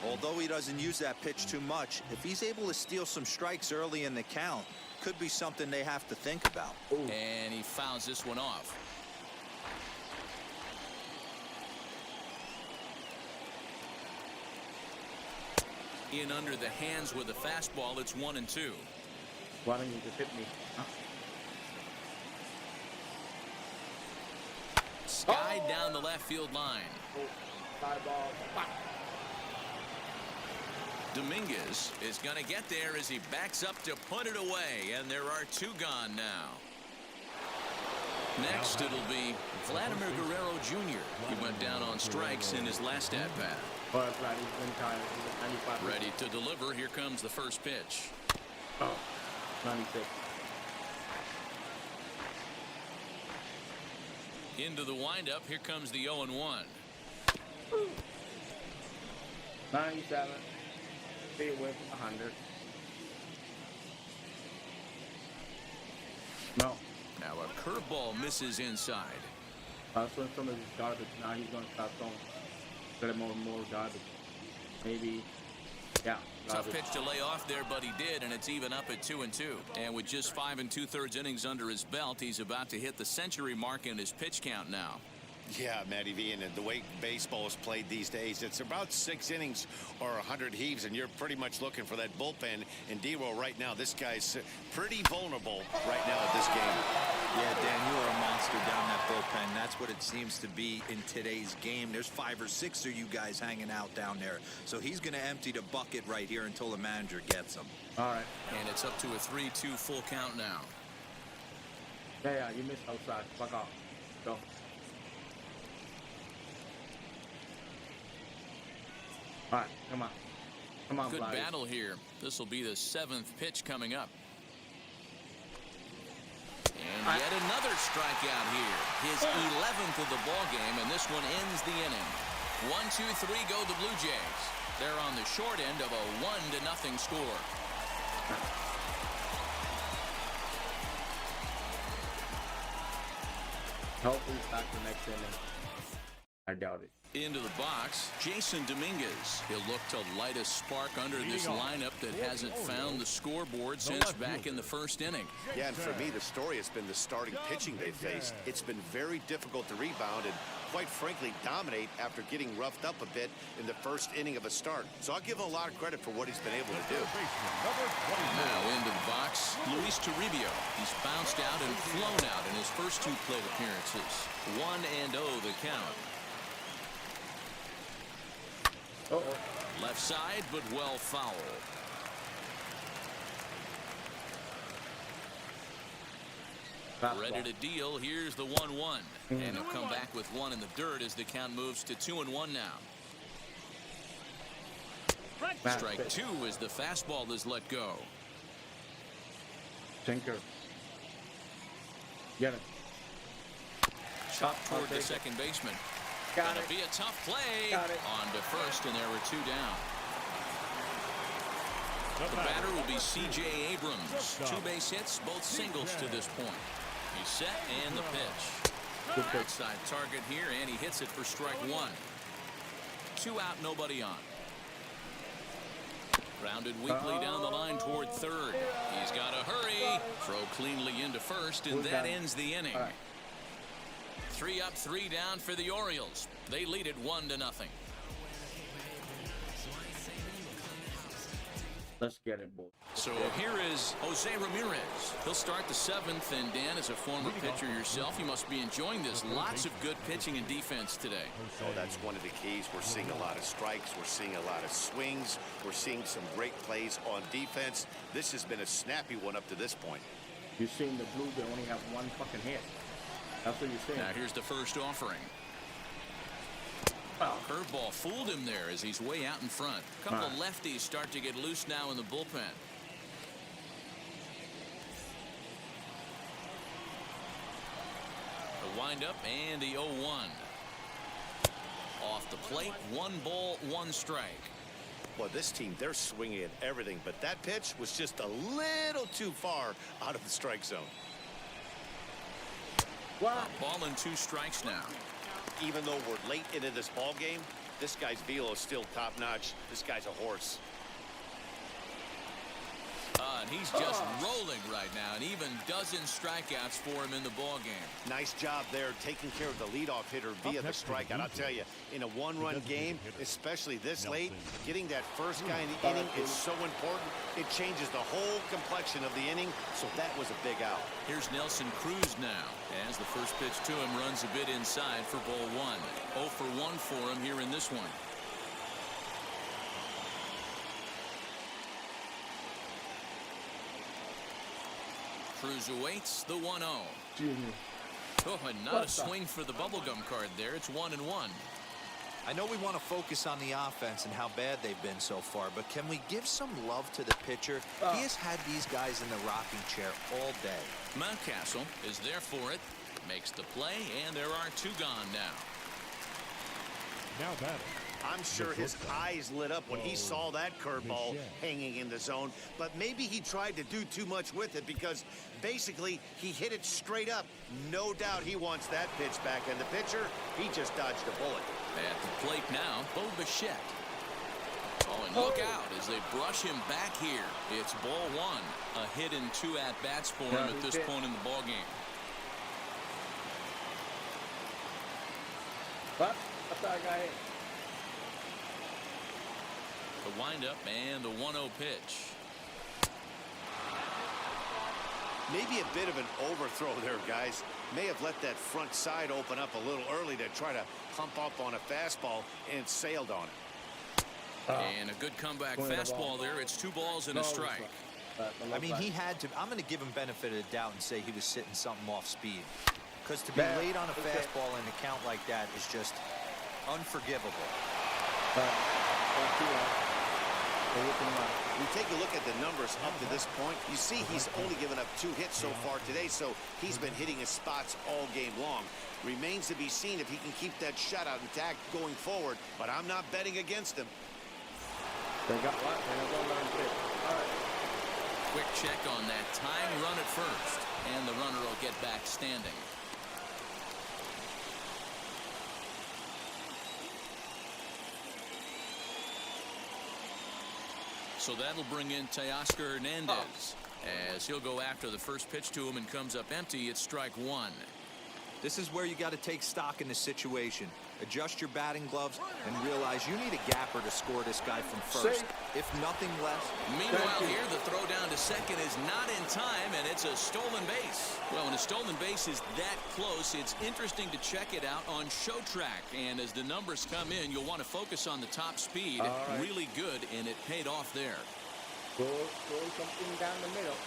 Although he doesn't use that pitch too much, if he's able to steal some strikes early in the count, could be something they have to think about. And he fouls this one off. In under the hands with a fastball, it's 1-2. Why don't you just hit me? Skied down the left field line. Dominguez is going to get there as he backs up to put it away, and there are 2 gone now. Next, it'll be Vladimir Guerrero Jr. He went down on strikes in his last at-bat. Ready to deliver. Here comes the first pitch. 96. Into the windup. Here comes the 0-1. 97. Stay away from 100. No. Now a curveball misses inside. That's when some of his garbage. Now he's going to start throwing. Get more and more garbage. Maybe. Yeah. Tough pitch to lay off there, but he did, and it's even up at 2-2. And with just 5 2/3 innings under his belt, he's about to hit the century mark in his pitch count now. Yeah, Matty V, and the way baseball is played these days, it's about 6 innings or 100 heaves, and you're pretty much looking for that bullpen. And D-Roll right now, this guy's pretty vulnerable right now at this game. Yeah, Dan, you are a monster down that bullpen. That's what it seems to be in today's game. There's 5 or 6 of you guys hanging out down there. So he's going to empty the bucket right here until the manager gets him. All right. And it's up to a 3-2 full count now. Yeah, you missed outside. Fuck off. Go. All right, come on. Come on, Good Blythe. battle here. This will be the 7th pitch coming up. And yet another strikeout here. His 11th of the ball game, and this one ends the inning. 1-2-3 go the Blue Jays. They're on the short end of a 1-0 score. Hopefully it's back the next inning. I doubt it. Into the box, Jason Dominguez. He'll look to light a spark under this lineup that hasn't found the scoreboard since back in the first inning. Yeah, and for me, the story has been the starting pitching they faced. It's been very difficult to rebound and, quite frankly, dominate after getting roughed up a bit in the first inning of a start. So I'll give him a lot of credit for what he's been able to do. Now into the box, Luis Toribio. He's bounced out and flown out in his first 2 plate appearances. 1-0 the count. Left side, but well fouled. Ready to deal. Here's the 1-1. And he'll come back with 1 in the dirt as the count moves to 2-1 now. Strike 2 as the fastball is let go. Tinker. Get it. Chopped toward the second baseman. Got Gonna it. be a tough play. Got it. On to first, and there were 2 down. The batter will be C.J. Abrams. 2 base hits, both singles to this point. He's set, and the pitch. Good pitch. Outside target here, and he hits it for strike 1. 2 out, nobody on. Grounded weakly down the line toward third. He's got to hurry. Throw cleanly into first, and that ends the inning. 3 up, 3 down for the Orioles. They lead it 1-0. Let's get it, boy. So here is Jose Ramirez. He'll start the 7th, and Dan, as a former pitcher yourself, you must be enjoying this. Lots of good pitching and defense today. Oh, that's one of the keys. We're seeing a lot of strikes. We're seeing a lot of swings. We're seeing some great plays on defense. This has been a snappy one up to this point. You've seen the Blue, they only have 1 fucking hit. That's what you're saying. Now here's the first offering. Curveball fooled him there as he's way out in front. A couple of lefties start to get loose now in the bullpen. The windup and the 0-1. Off the plate, 1 ball, 1 strike. Well, this team, they're swinging at everything, but that pitch was just a little too far out of the strike zone. A ball and 2 strikes now. Even though we're late into this ball game, this guy's velo is still top-notch. This guy's a horse. And he's just rolling right now, and even dozen strikeouts for him in the ball game. Nice job there taking care of the leadoff hitter via the strikeout. I'll tell you, in a 1-run game, especially this late, getting that first guy in the inning is so important. It changes the whole complexion of the inning, so that was a big out. Here's Nelson Cruz now, as the first pitch to him runs a bit inside for ball 1. 0 for 1 for him here in this one. Cruz awaits the 1-0. Oh, and not a swing for the bubblegum card there. It's 1-1. I know we want to focus on the offense and how bad they've been so far, but can we give some love to the pitcher? He has had these guys in the rocking chair all day. Mountcastle is there for it, makes the play, and there are 2 gone now. Now batting. I'm sure his eyes lit up when he saw that curveball hanging in the zone, but maybe he tried to do too much with it because basically he hit it straight up. No doubt he wants that pitch back, and the pitcher, he just dodged a bullet. At the plate now, Bo Bichette. Oh, and look out as they brush him back here. It's ball 1. A hit and 2 at-bats for him at this point in the ball game. But I thought I got hit. The windup and the 1-0 pitch. Maybe a bit of an overthrow there, guys. May have let that front side open up a little early to try to pump up on a fastball and sailed on it. And a good comeback fastball there. It's 2 balls and a strike. I mean, he had to. I'm going to give him benefit of the doubt and say he was sitting something off speed. Because to be late on a fastball in a count like that is just unforgivable. We take a look at the numbers up to this point. You see he's only given up 2 hits so far today, so he's been hitting his spots all game long. Remains to be seen if he can keep that shutout intact going forward, but I'm not betting against him. They got what? All right. Quick check on that tying run at first, and the runner will get back standing. So that'll bring in Teoscar Hernandez as he'll go after the first pitch to him and comes up empty. It's strike 1. This is where you got to take stock in the situation. Adjust your batting gloves and realize you need a gapper to score this guy from first, if nothing less. Meanwhile here, the throw down to second is not in time, and it's a stolen base. Well, when a stolen base is that close, it's interesting to check it out on Show Track. And as the numbers come in, you'll want to focus on the top speed. Really good, and it paid off there. Throw something down the middle.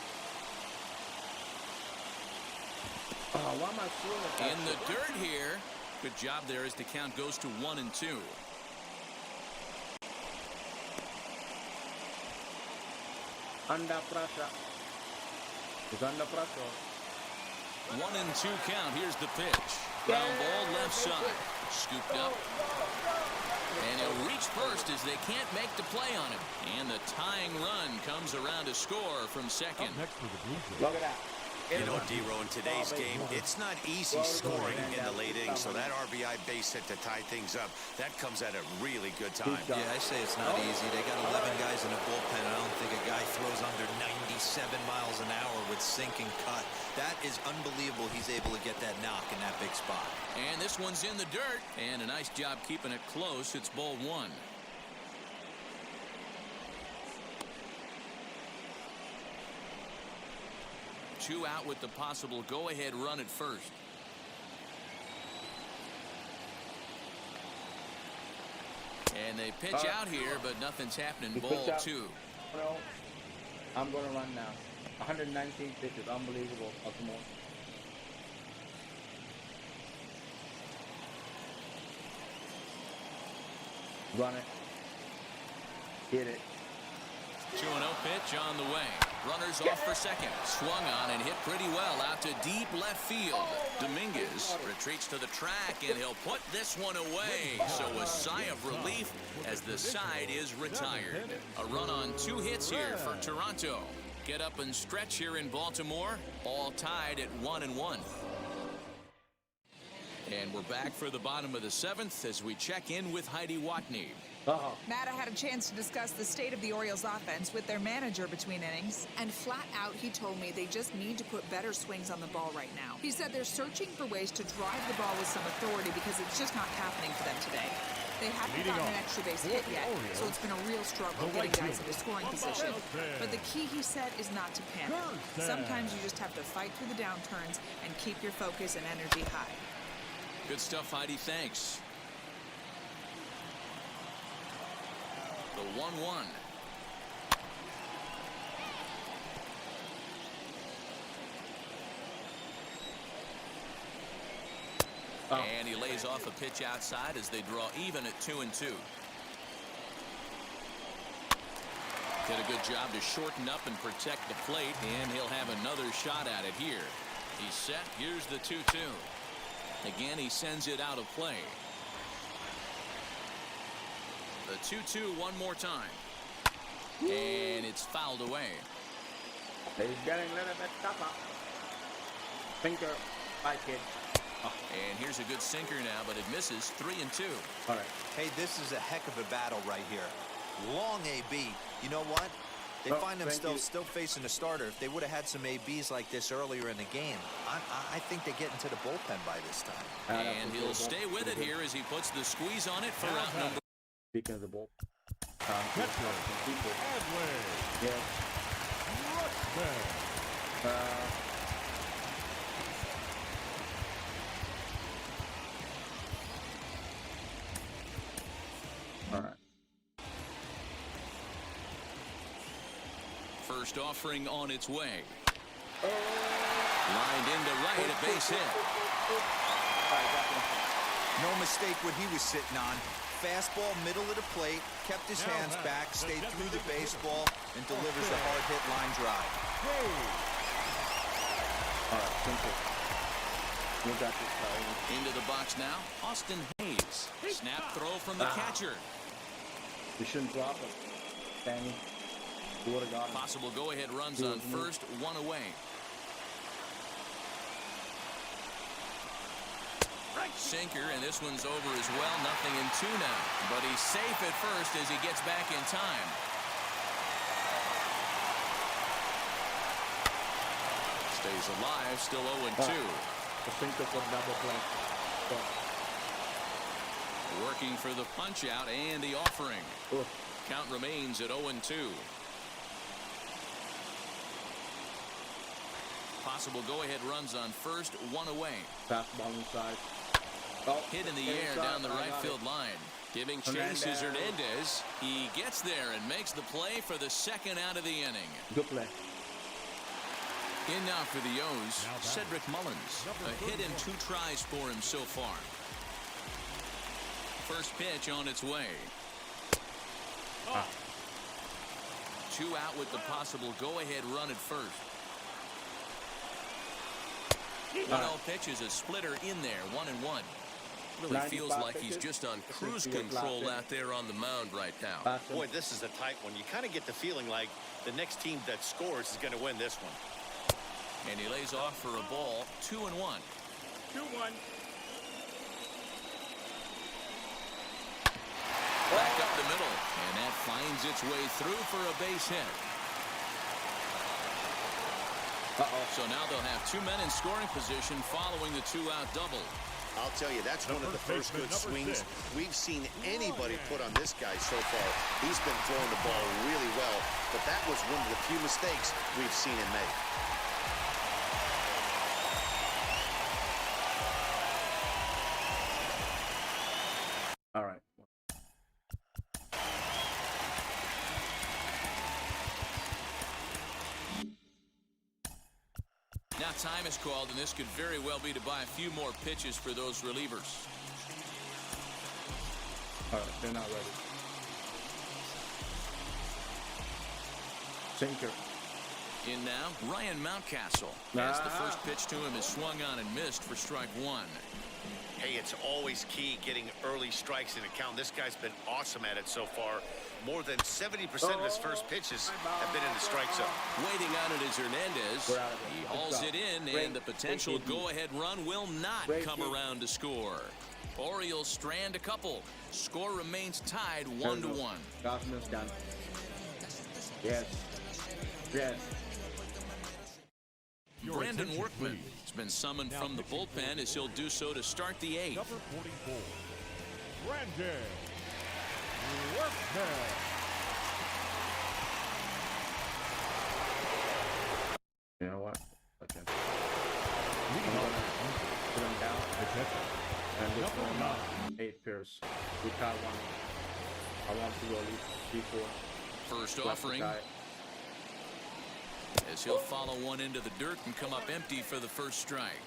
Why am I throwing it? In the dirt here. Good job there as the count goes to 1 and 2. Under pressure. He's under pressure. 1 and 2 count. Here's the pitch. Ground ball left side. Scooped up. And he'll reach first as they can't make the play on him. And the tying run comes around to score from second. Next for the Blue Jays. Look at that. You know, D-Row, in today's game, it's not easy scoring in the late innings, so that RBI base hit to tie things up, that comes at a really good time. Yeah, I say it's not easy. They got 11 guys in the bullpen, and I don't think a guy throws under 97 miles an hour with sinking cut. That is unbelievable he's able to get that knock in that big spot. And this one's in the dirt, and a nice job keeping it close. It's ball 1. Two out with the possible go-ahead run at first. And they pitch out here, but nothing's happening. Ball 2. No, I'm going to run now. 119 pitches. Unbelievable. Baltimore. Run it. Hit it. 2-0 pitch on the way. Runners off for second. Swung on and hit pretty well out to deep left field. Dominguez retreats to the track, and he'll put this one away. So a sigh of relief as the side is retired. A run on 2 hits here for Toronto. Get up and stretch here in Baltimore. All tied at 1 and 1. And we're back for the bottom of the 7th as we check in with Heidi Watney. Matt, I had a chance to discuss the state of the Orioles offense with their manager between innings, and flat out he told me they just need to put better swings on the ball right now. He said they're searching for ways to drive the ball with some authority because it's just not happening for them today. They haven't gotten an extra base hit yet, so it's been a real struggle getting guys into scoring position. But the key, he said, is not to panic. Sometimes you just have to fight through the downturns and keep your focus and energy high. Good stuff, Heidi. Thanks. The 1-1. And he lays off a pitch outside as they draw even at 2 and 2. Did a good job to shorten up and protect the plate, and he'll have another shot at it here. He's set. Here's the 2-2. Again, he sends it out of play. The 2-2 one more time. And it's fouled away. He's getting a little bit tougher. Sinker. Bye, kid. And here's a good sinker now, but it misses. 3 and 2. All right. Hey, this is a heck of a battle right here. Long AB. You know what? They find themselves still facing a starter. If they would have had some ABs like this earlier in the game, I think they get into the bullpen by this time. And he'll stay with it here as he puts the squeeze on it for out number. Speaking of the ball. Catcher, Adley. Yeah. Rutschman. First offering on its way. Lined into right, a base hit. No mistake what he was sitting on. Fastball, middle of the plate, kept his hands back, stayed through the baseball, and delivers a hard-hit line drive. All right, simple. You got this guy. Into the box now, Austin Hayes. Snap throw from the catcher. You shouldn't drop it, Danny. You would have got him. Possible go-ahead runs on first, one away. Sinker, and this one's over as well. Nothing in two now. But he's safe at first as he gets back in time. Stays alive, still 0-2. The sinker for double play. Working for the punch out and the offering. Count remains at 0-2. Possible go-ahead runs on first, one away. Fastball inside. Hit in the air down the right field line. Giving chances Hernandez. He gets there and makes the play for the second out of the inning. Good play. In now for the O's, Cedric Mullins. A hit and 2 tries for him so far. First pitch on its way. 2 out with the possible go-ahead run at first. 1-0 pitch is a splitter in there, 1-1. Really feels like he's just on cruise control out there on the mound right now. Boy, this is a tight one. You kind of get the feeling like the next team that scores is going to win this one. And he lays off for a ball, 2-1. 2-1. Back up the middle, and that finds its way through for a base hit. So now they'll have 2 men in scoring position following the 2-out double. I'll tell you, that's one of the first good swings we've seen anybody put on this guy so far. He's been throwing the ball really well, but that was one of the few mistakes we've seen him make. All right. Now time is called, and this could very well be to buy a few more pitches for those relievers. All right, they're not ready. Sinker. In now, Ryan Mountcastle. As the first pitch to him is swung on and missed for strike 1. Hey, it's always key getting early strikes in a count. This guy's been awesome at it so far. More than 70% of his first pitches have been in the strike zone. Waiting on it is Hernandez. He hauls it in, and the potential go-ahead run will not come around to score. Orioles strand a couple. Score remains tied 1-1. Gossman's done. Yes. Yes. Brandon Workman has been summoned from the bullpen as he'll do so to start the 8th. Number 44, Brandon Workman. You know what? Okay. I'm gonna put him down. And this one, 8 pairs. We caught one. I want to go at least 3-4. First offering. As he'll follow one into the dirt and come up empty for the first strike.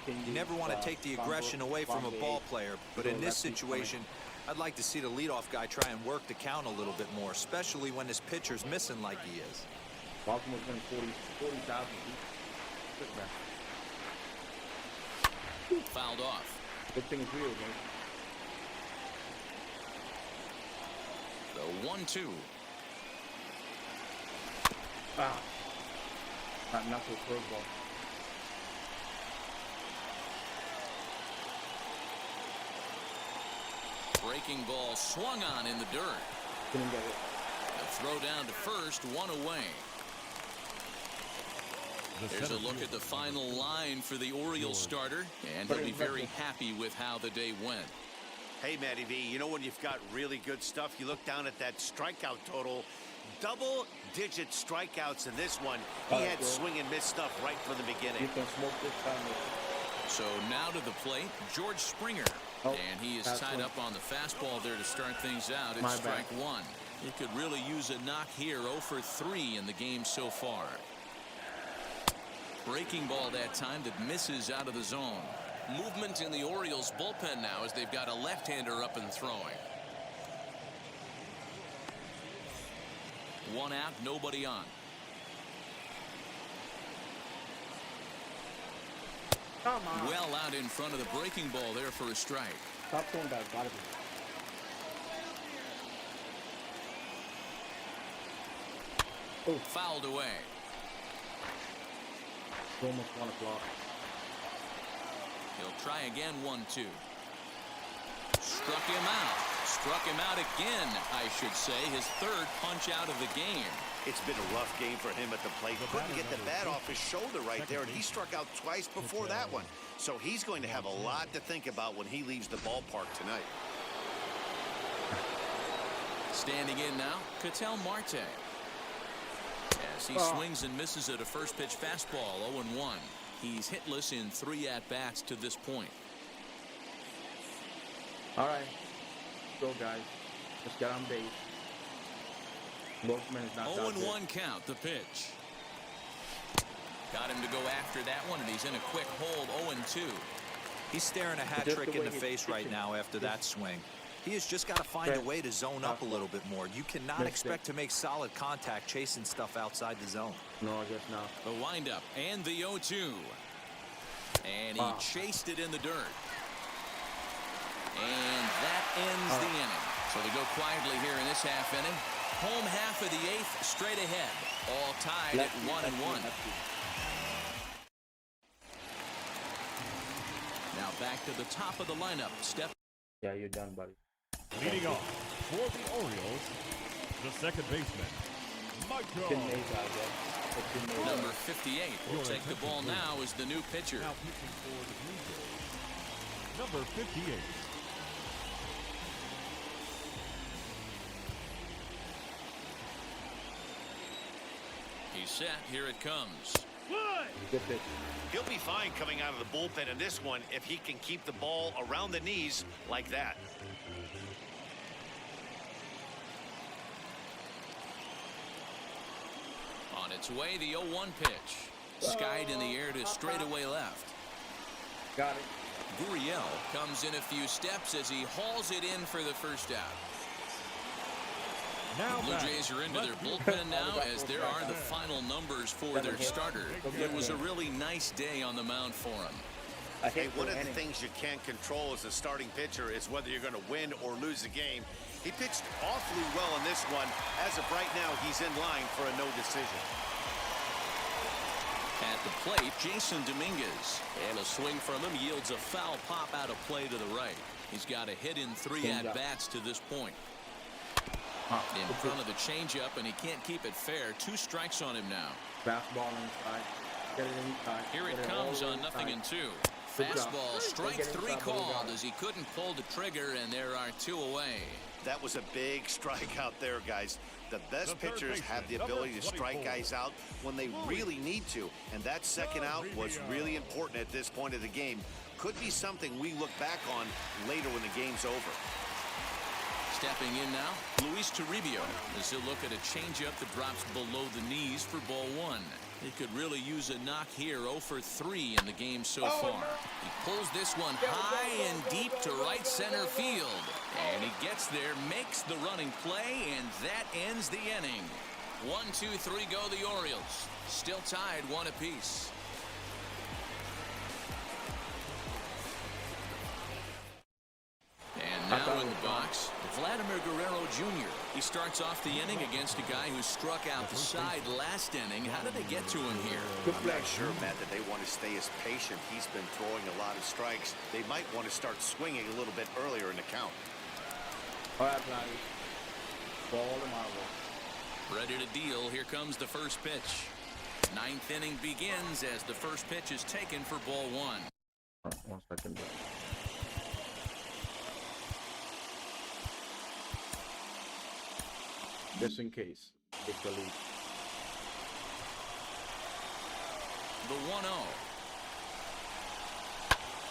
You never want to take the aggression away from a ball player, but in this situation, I'd like to see the leadoff guy try and work the count a little bit more, especially when his pitcher's missing like he is. Baltimore's been 40,000. Fouled off. Good thing it's real, man. The 1-2. Not for curveball. Breaking ball swung on in the dirt. Couldn't get it. A throw down to first, 1 away. There's a look at the final line for the Orioles starter, and he'll be very happy with how the day went. Hey, Matty V, you know when you've got really good stuff, you look down at that strikeout total. Double-digit strikeouts in this one. He had swing and miss stuff right from the beginning. You can smoke this time. So now to the plate, George Springer. And he is tied up on the fastball there to start things out. It's strike 1. He could really use a knock here. 0 for 3 in the game so far. Breaking ball that time that misses out of the zone. Movement in the Orioles bullpen now as they've got a left-hander up and throwing. 1 out, nobody on. Come on. Well out in front of the breaking ball there for a strike. Stop throwing that garbage. Oh. Fouled away. It's almost 1 o'clock. He'll try again. 1-2. Struck him out. Struck him out again, I should say. His 3rd punch out of the game. It's been a rough game for him at the plate. Couldn't get the bat off his shoulder right there, and he struck out twice before that one. So he's going to have a lot to think about when he leaves the ballpark tonight. Standing in now, Ketel Marte. As he swings and misses at a first pitch fastball. 0-1. He's hitless in 3 at-bats to this point. All right. Go, guys. Let's get on base. Workman is not 0-1 count, the pitch. Got him to go after that one, and he's in a quick hold. 0-2. He's staring a hat trick in the face right now after that swing. He has just got to find a way to zone up a little bit more. You cannot expect to make solid contact chasing stuff outside the zone. No, I guess not. The windup and the 0-2. And he chased it in the dirt. And that ends the inning. So they go quietly here in this half inning. Home half of the 8th straight ahead. All tied at 1-1. Now back to the top of the lineup. Yeah, you're done, buddy. Leading off for the Orioles, the second baseman, Michael. Number 58 will take the ball now as the new pitcher. Now pitching for the Blue Jays, number 58. He's set. Here it comes. Good pitch. He'll be fine coming out of the bullpen in this one if he can keep the ball around the knees like that. On its way, the 0-1 pitch. Skied in the air to straightaway left. Got it. Gurriel comes in a few steps as he hauls it in for the first out. Now the Blue Jays are into their bullpen now as there are the final numbers for their starter. It was a really nice day on the mound for him. Hey, one of the things you can't control as a starting pitcher is whether you're going to win or lose the game. He pitched awfully well in this one. As of right now, he's in line for a no decision. At the plate, Jason Dominguez. And a swing from him yields a foul pop out of play to the right. He's got a hit in 3 at-bats to this point. In front of the changeup, and he can't keep it fair. 2 strikes on him now. Fastball inside. Get it inside. Here it comes on 0-2. Fastball, strike 3 called as he couldn't pull the trigger, and there are 2 away. That was a big strike out there, guys. The best pitchers have the ability to strike guys out when they really need to, and that second out was really important at this point of the game. Could be something we look back on later when the game's over. Stepping in now, Luis Toribio as he'll look at a changeup that drops below the knees for ball 1. He could really use a knock here. 0 for 3 in the game so far. He pulls this one high and deep to right center field. And he gets there, makes the running play, and that ends the inning. 1, 2, 3 go the Orioles. Still tied 1 apiece. And now in the box, Vladimir Guerrero Jr. He starts off the inning against a guy who struck out the side last inning. How did they get to him here? I'm not sure, Matt, that they want to stay as patient. He's been throwing a lot of strikes. They might want to start swinging a little bit earlier in the count. All right, Vladdy. Ball tomorrow. Ready to deal. Here comes the first pitch. 9th inning begins as the first pitch is taken for ball 1. 1 second. Just in case. Take the lead. The 1-0.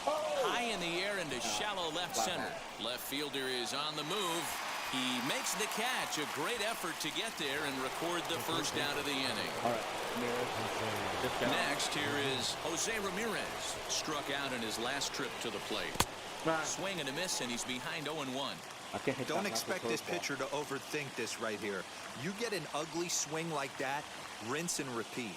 High in the air into shallow left center. Left fielder is on the move. He makes the catch. A great effort to get there and record the first out of the inning. All right, Ramirez. Next, here is Jose Ramirez. Struck out in his last trip to the plate. Swing and a miss, and he's behind 0-1. Don't expect this pitcher to overthink this right here. You get an ugly swing like that, rinse and repeat.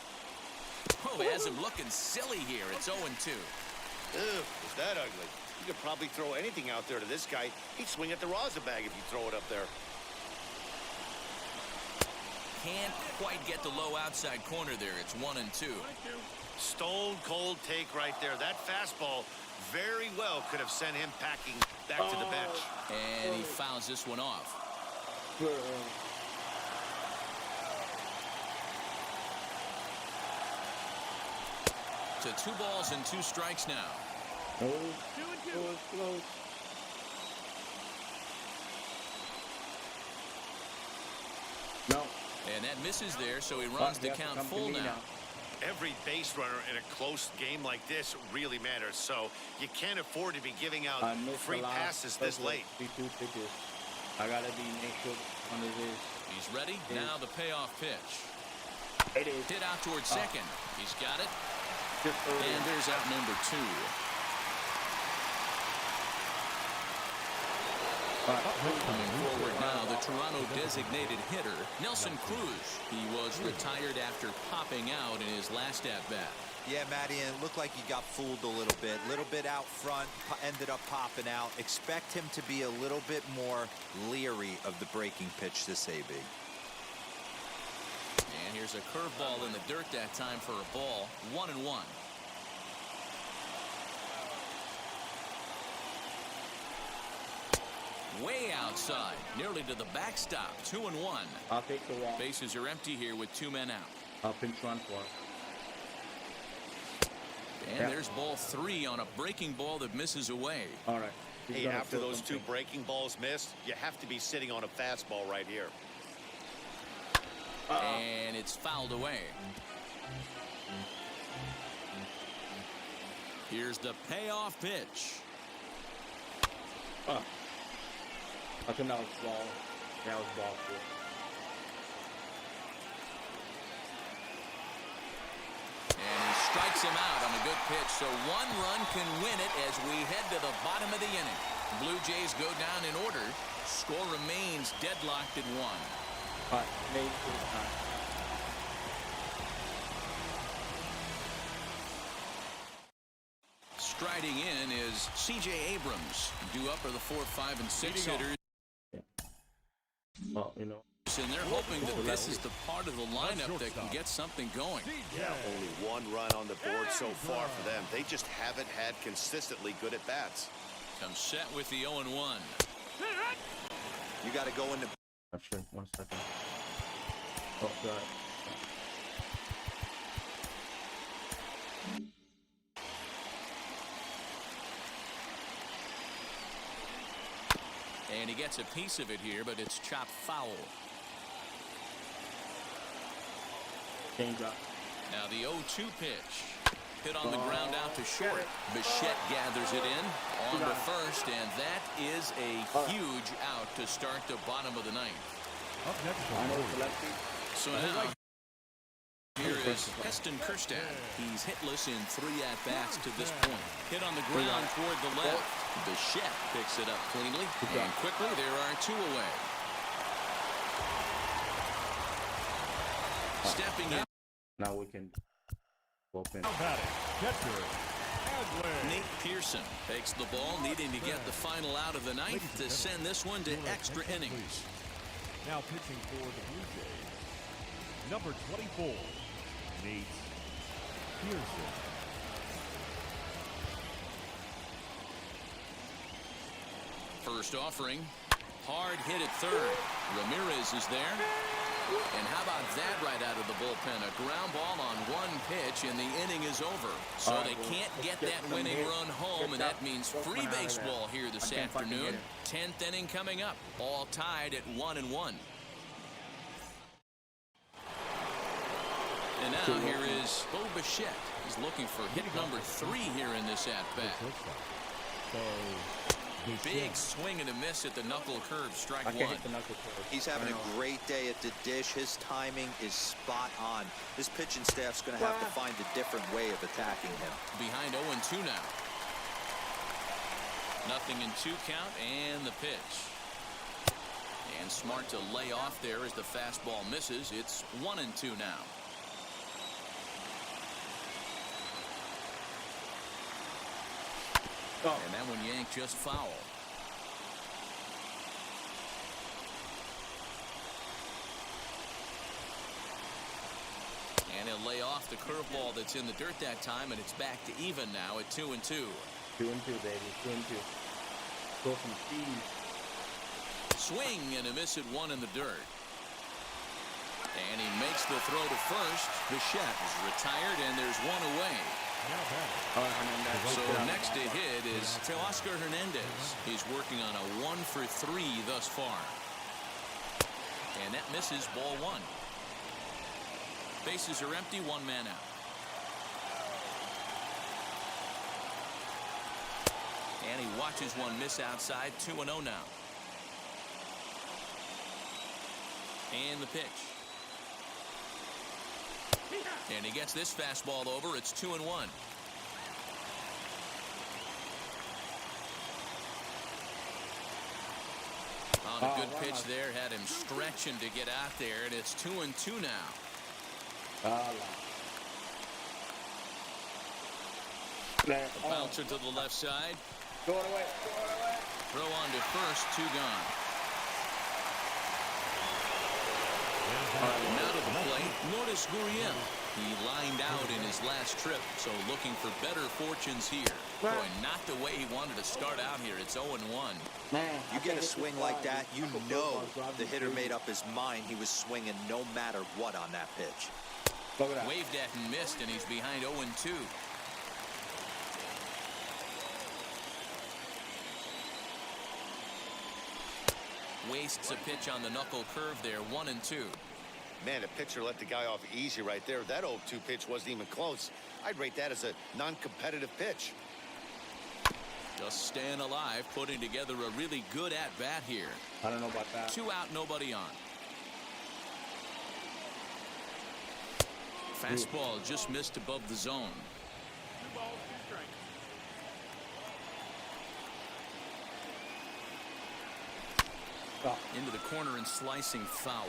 Oh, he has him looking silly here. It's 0-2. Ew, is that ugly? You could probably throw anything out there to this guy. He'd swing at the rosin bag if you throw it up there. Can't quite get the low outside corner there. It's 1-2. Stone cold take right there. That fastball very well could have sent him packing back to the bench. And he fouls this one off. To 2 balls and 2 strikes now. No. And that misses there, so he runs the count full now. Every base runner in a close game like this really matters, so you can't afford to be giving out free passes this late. I gotta be make sure on his. He's ready. Now the payoff pitch. It is. Hit out towards second. He's got it. And there's out number 2. Coming forward now, the Toronto designated hitter, Nelson Cruz. He was retired after popping out in his last at-bat. Yeah, Matty, and it looked like he got fooled a little bit out front, ended up popping out. Expect him to be a little bit more leery of the breaking pitch this AB. And here's a curveball in the dirt that time for a ball. 1-1. Way outside, nearly to the backstop. 2-1. I'll take the walk. Bases are empty here with 2 men out. I'll pinch run for it. And there's ball 3 on a breaking ball that misses away. All right. Hey, after those 2 breaking balls missed, you have to be sitting on a fastball right here. And it's fouled away. Here's the payoff pitch. I think that was ball. That was ball 4. And he strikes him out on a good pitch, so 1 run can win it as we head to the bottom of the inning. Blue Jays go down in order. Score remains deadlocked at 1. Striding in is C.J. Abrams. Due up are the 4, 5, and 6 hitters. Well, you know. And they're hoping that this is the part of the lineup that can get something going. Yeah, only 1 run on the board so far for them. They just haven't had consistently good at bats. Comes set with the 0-1. You got to go into. Actually, 1 second. Oh, God. And he gets a piece of it here, but it's chopped foul. Change up. Now the 0-2 pitch. Hit on the ground out to short. Bichette gathers it in on to first, and that is a huge out to start the bottom of the 9th. Up next, So now here is Heston Kjerstad. He's hitless in 3 at-bats to this point. Hit on the ground toward the left. Bichette picks it up cleanly, and quickly there are 2 away. Stepping in. Now we can open. Nate Pearson takes the ball, needing to get the final out of the 9th to send this one to extra innings. Now pitching for the Blue Jays, number 24, Nate Pearson. First offering, hard hit at third. Ramirez is there. And how about that right out of the bullpen? A ground ball on 1 pitch, and the inning is over. So they can't get that winning run home, and that means free baseball here this afternoon. 10th inning coming up, all tied at 1-1. And now here is Bo Bichette. He's looking for hit number 3 here in this at-bat. So Big swing and a miss at the knuckle curve, strike I one. can't hit the knuckle curve. He's having a great day at the dish. His timing is spot on. His pitching staff's going to have to find a different way of attacking him. Behind 0-2 now. 0-2 count and the pitch. And smart to lay off there as the fastball misses. It's 1-2 now. And that one yanked just foul. And he'll lay off the curveball that's in the dirt that time, and it's back to even now at 2-2. 2-2, baby. 2-2. Go from speed. Swing and a miss at one in the dirt. And he makes the throw to first. Bichette is retired, and there's one away. So next to hit is Teoscar Hernandez. He's working on a 1-for-3 thus far. And that misses, ball one. Bases are empty, one man out. And he watches one miss outside, 2-0 now. And the pitch. And he gets this fastball over. It's 2-1. On a good pitch there, had him stretching to get out there, and it's 2-2 now. A bouncer to the left side. Throw it away. Throw on to first, 2 gone. Now to the plate, Lourdes Gurriel. He lined out in his last trip, so looking for better fortunes here. Boy, not the way he wanted to start out here. It's 0-1. You get a swing like that, you know the hitter made up his mind he was swinging no matter what on that pitch. Waved at and missed, and he's behind 0-2. Wastes a pitch on the knuckle curve there, 1-2. Man, a pitcher let the guy off easy right there. That 0-2 pitch wasn't even close. I'd rate that as a non-competitive pitch. Just staying alive, putting together a really good at-bat here. I don't know about that. 2 out, nobody on. Fastball just missed above the zone. 2 balls, 2 strikes. Into the corner and slicing foul.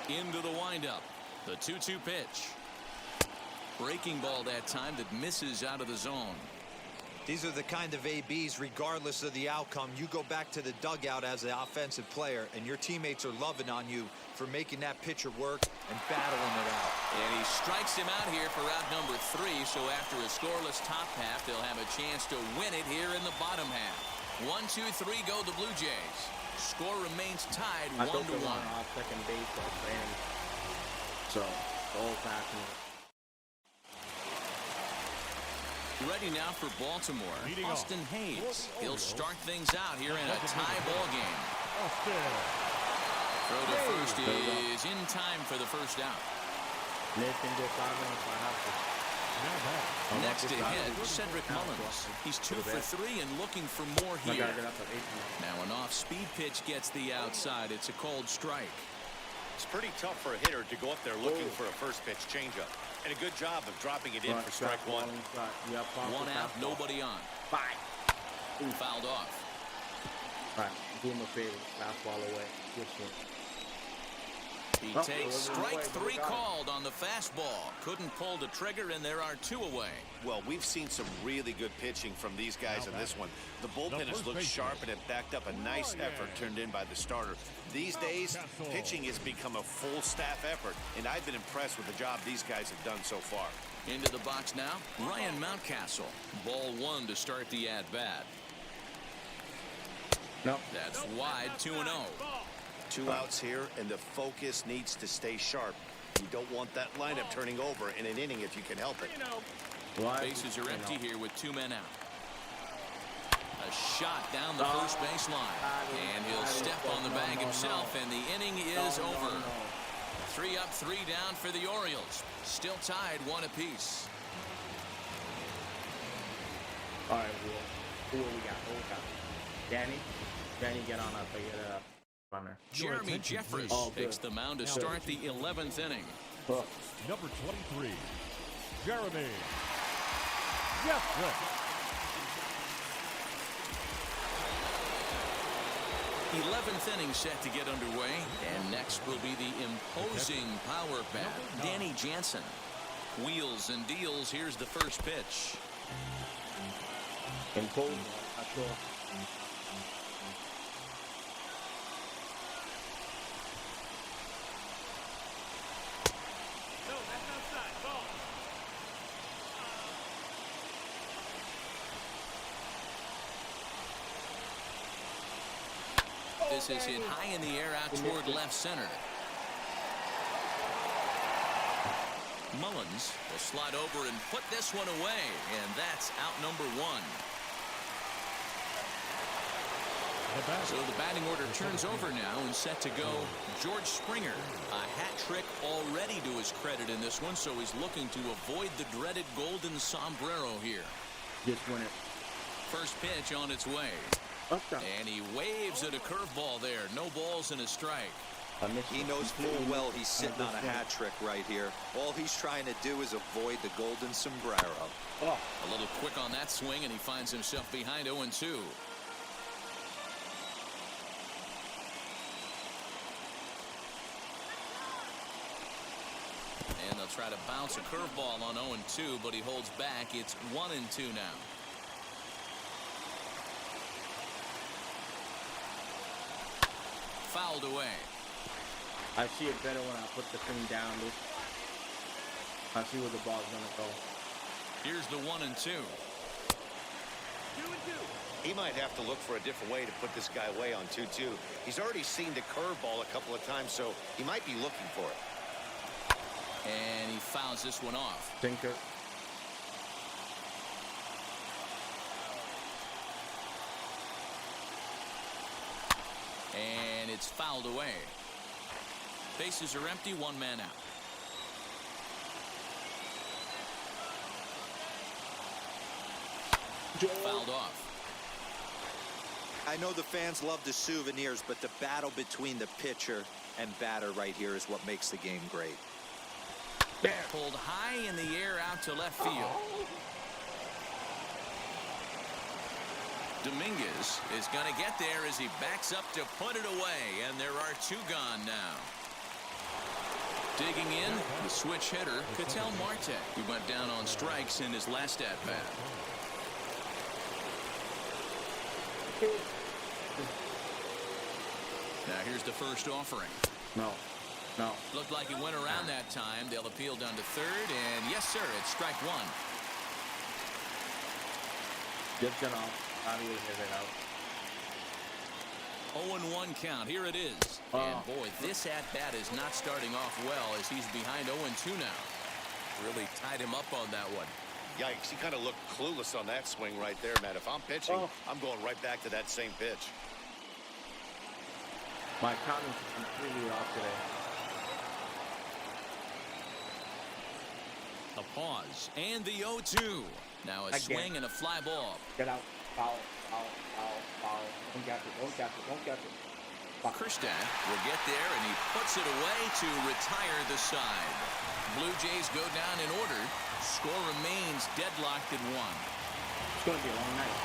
Into the windup. The 2-2 pitch. Breaking ball that time that misses out of the zone. These are the kind of ABs, regardless of the outcome. You go back to the dugout as an offensive player, and your teammates are loving on you for making that pitcher work and battling it out. And he strikes him out here for out number 3, so after a scoreless top half, they'll have a chance to win it here in the bottom half. 1, 2, 3 go the Blue Jays. Score remains tied 1-1. Off second base, so old-fashioned. Ready now for Baltimore. Leading Austin off Hayes. for the He'll Orioles, start things out here in a tie ball game. Austin. Throw to first is in time for the first out. Next to hit, Cedric Mullins. He's 2 for 3 and looking for more here. Now an off-speed pitch gets the outside. It's a cold strike. It's pretty tough for a hitter to go up there looking for a first pitch changeup. And a good job of dropping it in for strike one. 1 out, nobody on. Fouled off. All right, do him a favor. Fastball away. Good swing. He takes strike 3 called on the fastball. Couldn't pull the trigger, and there are 2 away. Well, we've seen some really good pitching from these guys in this one. The bullpen has looked sharp and it backed up a nice effort turned in by the starter. These days, pitching has become a full staff effort, and I've been impressed with the job these guys have done so far. Into the box now, Ryan Mountcastle. Ball 1 to start the at-bat. No. That's wide, 2-0. 2 outs here, and the focus needs to stay sharp. You don't want that lineup turning over in an inning if you can help it. Bases are empty here with 2 men out. A shot down the first base line. And he'll step on the bag himself, and the inning is over. 3 up, 3 down for the Orioles. Still tied 1 apiece. All right, who we got? Danny, get on up. Get a runner. Jeremy Jeffress takes the mound to start the 11th inning. Number 23, Jeremy Jeffress. 11th inning set to get underway, and next will be the imposing power bat, Danny Jansen. Wheels and deals. Here's the first pitch. Imposing, not sure. No, that's outside. Ball. This is hit high in the air out toward left center. Mullins will slide over and put this one away, and that's out number one. So the batting order turns over now and set to go George Springer. A hat trick already to his credit in this one, so he's looking to avoid the dreaded golden sombrero here. Just win it. First pitch on its way. And he waves at a curveball there. No balls and a strike. He knows full well he's sitting on a hat trick right here. All he's trying to do is avoid the golden sombrero. A little quick on that swing, and he finds himself behind 0-2. And they'll try to bounce a curveball on 0-2, but he holds back. It's 1-2 now. Fouled away. I see it better when I put the thing down, Luke. I see where the ball's gonna go. Here's the 1-2. 2-2. He might have to look for a different way to put this guy away on 2-2. He's already seen the curveball a couple of times, so he might be looking for it. And he fouls this one off. Tinker. And it's fouled away. Bases are empty, one man out. Fouled off. I know the fans love the souvenirs, but the battle between the pitcher and batter right here is what makes the game great. Pulled high in the air out to left field. Dominguez is going to get there as he backs up to put it away, and there are two gone now. Digging in, the switch hitter, Ketel Marte. He went down on strikes in his last at-bat. Now here's the first offering. No. Looked like he went around that time. They'll appeal down to third, and yes, sir, it's strike one. Just gonna obviously hit it out. 0-1 count. Here it is. And boy, this at-bat is not starting off well as he's behind 0-2 now. Really tied him up on that one. Yikes, he kind of looked clueless on that swing right there, Matt. If I'm pitching, I'm going right back to that same pitch. My count is completely off today. A pause. And the 0-2. Now a swing and a fly ball. Get out. Foul. Don't catch it. Kerstad will get there, and he puts it away to retire the side. Blue Jays go down in order. Score remains deadlocked at 1. It's going to be a long night.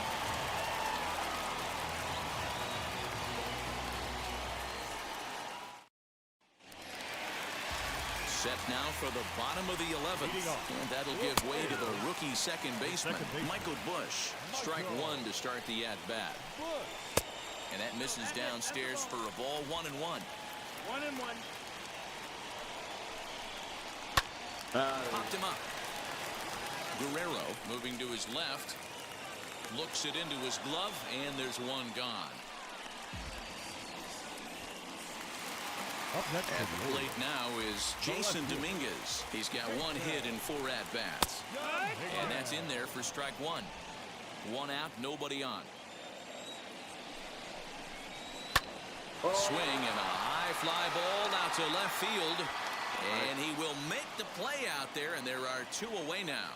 Set now for the bottom of the 11th. And that'll give way to the rookie second baseman, Michael Busch. Strike one to start the at-bat. And that misses downstairs for a ball, 1-1. 1-1. Popped him up. Guerrero moving to his left. Looks it into his glove, and there's one gone. Up next At the plate now is Jason Dominguez. He's got one hit in 4 at-bats. And that's in there for strike one. One out, nobody on. Swing and a high fly ball out to left field. And he will make the play out there, and there are 2 away now.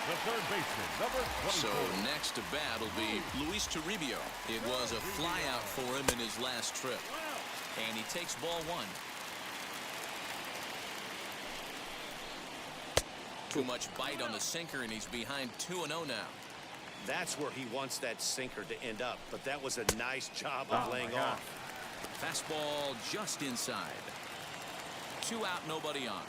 the third baseman, number 24. So next to bat will be Luis Toribio. It was a flyout for him in his last trip. And he takes ball one. Too much bite on the sinker, and he's behind 2-0 now. That's where he wants that sinker to end up, but that was a nice job of laying off. Fastball just inside. 2 out, nobody on.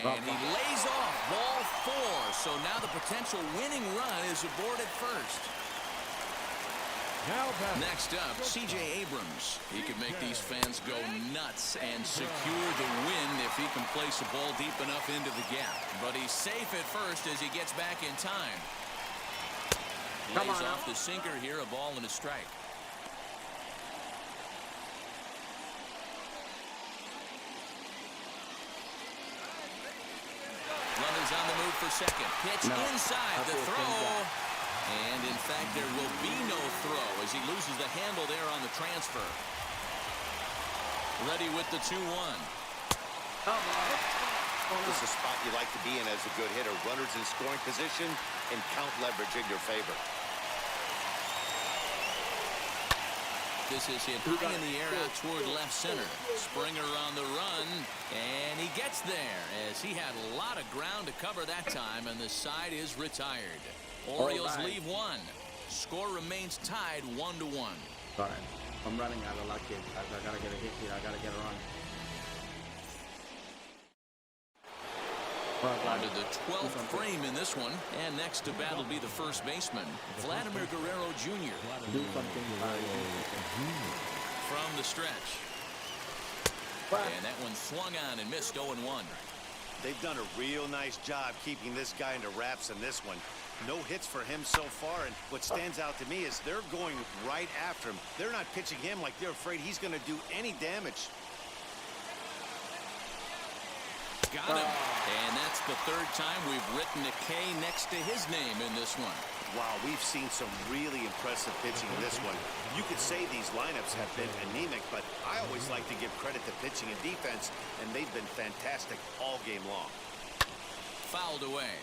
And he lays off ball 4. So now the potential winning run is aboard at first. Next up, C.J. Abrams. He could make these fans go nuts and secure the win if he can place a ball deep enough into the gap. But he's safe at first as he gets back in time. Lays off the sinker here, a ball and a strike. Runners on the move for second. Pitch inside the throw. And in fact, there will be no throw as he loses the handle there on the transfer. Ready with the 2-1. This is a spot you like to be in as a good hitter. Runners in scoring position and count leverage in your favor. This is hit high in the air out toward left center. Springer on the run, and he gets there as he had a lot of ground to cover that time, and the side is retired. Orioles leave 1. Score remains tied 1-1. Sorry, I'm running out of luck here. I gotta get a hit here. I gotta get a run. On to the 12th frame in this one, and next to bat will be the first baseman, Vladimir Guerrero Jr. Do something From the stretch. And that one swung on and missed 0-1. They've done a real nice job keeping this guy under wraps in this one. No hits for him so far, and what stands out to me is they're going right after him. They're not pitching him like they're afraid he's going to do any damage. Got him. And that's the 3rd time we've written a K next to his name in this one. Wow, we've seen some really impressive pitching in this one. You could say these lineups have been anemic, but I always like to give credit to pitching and defense, and they've been fantastic all game long. Fouled away.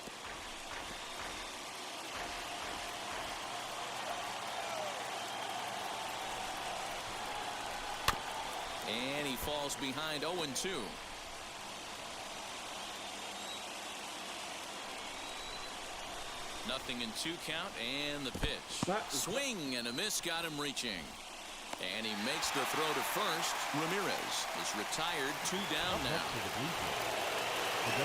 And he falls behind 0-2. Nothing in 2 count, and the pitch. Swing and a miss got him reaching. And he makes the throw to first. Ramirez is retired, 2 down now.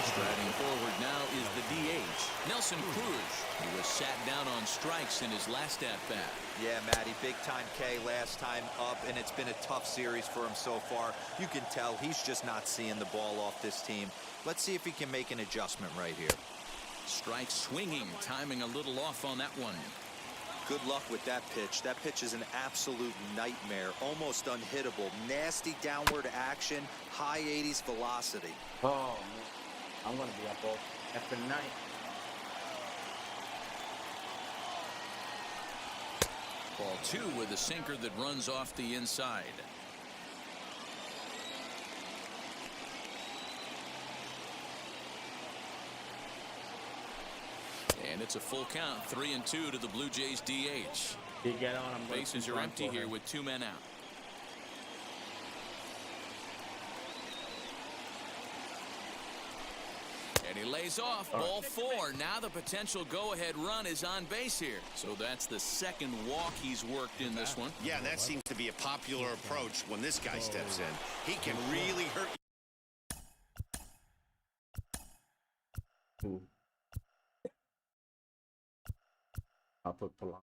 Striding forward now is the DH, Nelson Cruz. He was sat down on strikes in his last at-bat. Yeah, Matty, big-time K last time up, and it's been a tough series for him so far. You can tell he's just not seeing the ball off this team. Let's see if he can make an adjustment right here. Strike swinging, timing a little off on that one. Good luck with that pitch. That pitch is an absolute nightmare, almost unhittable. Nasty downward action, high 80s velocity. Oh, man. I'm going to be up all after night. Ball 2 with a sinker that runs off the inside. And it's a full count, 3-2 to the Blue Jays DH. Bases are empty here with 2 men out. And he lays off, ball 4. Now the potential go-ahead run is on base here. So that's the 2nd walk he's worked in this one. Yeah, that seems to be a popular approach when this guy steps in. He can really hurt you. I'll put Polanco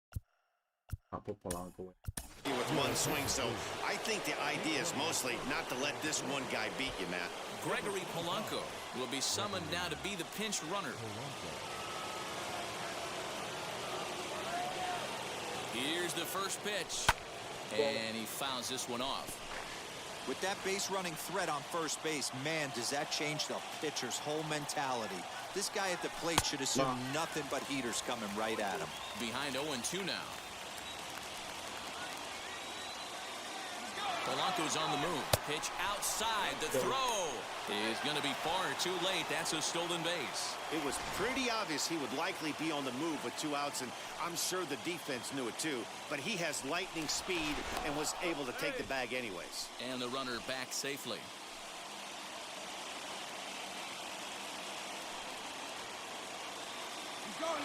away. With 1 swing, so I think the idea is mostly not to let this one guy beat you, Matt. Gregory Polanco will be summoned now to be the pinch runner. Here's the first pitch, and he fouls this one off. With that base running threat on first base, man, does that change the pitcher's whole mentality. This guy at the plate should assume nothing but heaters coming right at him. Behind 0-2 now. Polanco's on the move. Pitch outside. The throw is going to be far too late. That's a stolen base. It was pretty obvious he would likely be on the move with 2 outs, and I'm sure the defense knew it too. But he has lightning speed and was able to take the bag anyways. And the runner back safely.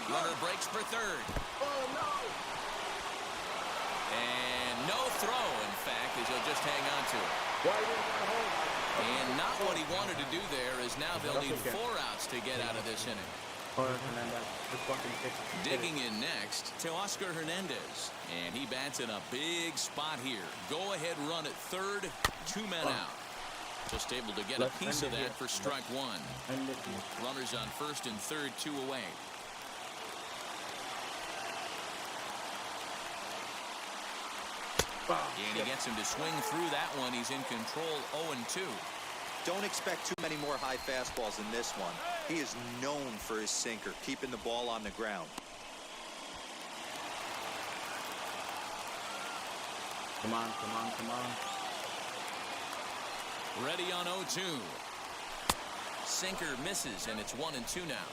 Runner breaks for third. Oh, no. And no throw, in fact, as he'll just hang on to it. Why didn't I hold? And not what he wanted to do there, as now they'll need 4 outs to get out of this inning. Digging in next to Oscar Hernandez. And he bats in a big spot here. Go ahead run at third. 2 men out. Just able to get a piece of that for strike 1. Runners on first and third, 2 away. And he gets him to swing through that one. He's in control, 0-2. Don't expect too many more high fastballs in this one. He is known for his sinker, keeping the ball on the ground. Come on, come on, come on. Ready on 0-2. Sinker misses, and it's 1-2 now.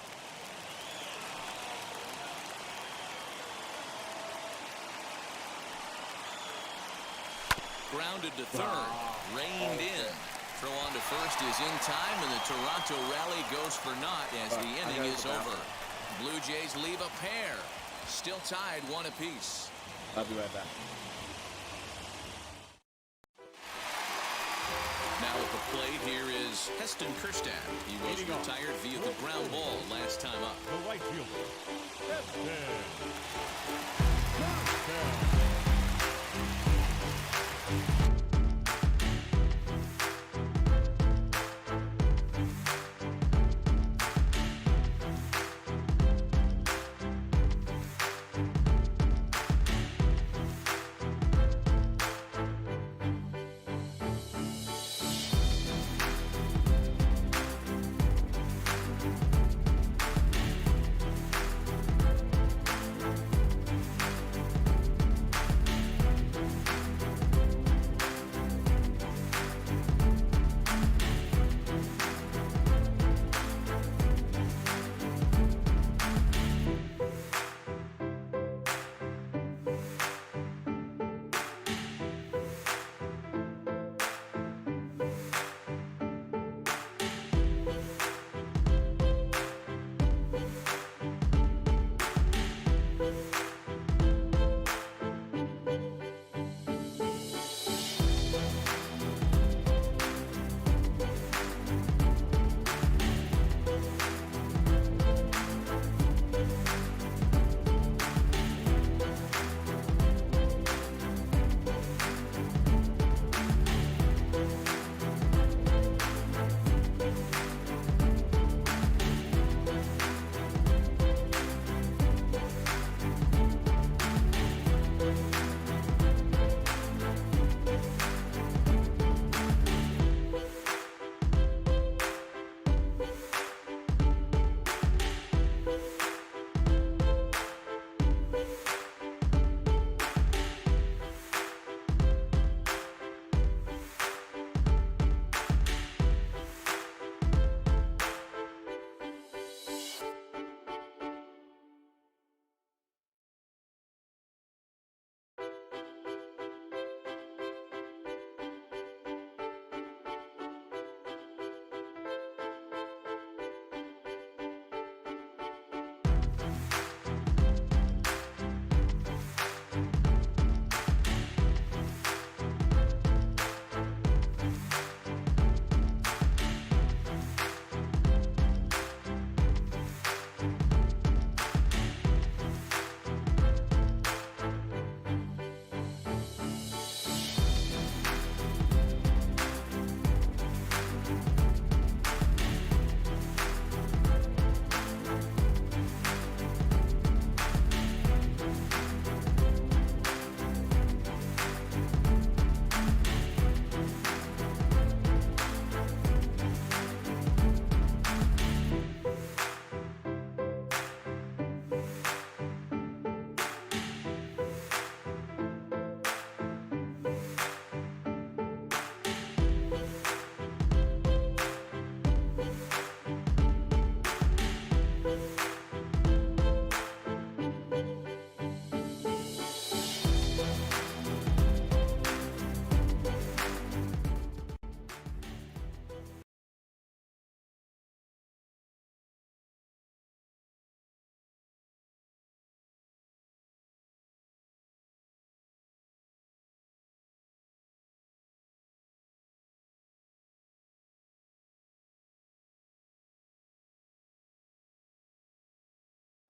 Grounded to third. Reined in. Throw on to first is in time, and the Toronto rally goes for naught as the inning is over. Blue Jays leave a pair. Still tied 1 apiece. I'll be right back. Now at the plate here is Heston Kjerstad. He was retired via the ground ball last time up. The right fielder, Heston Kjerstad.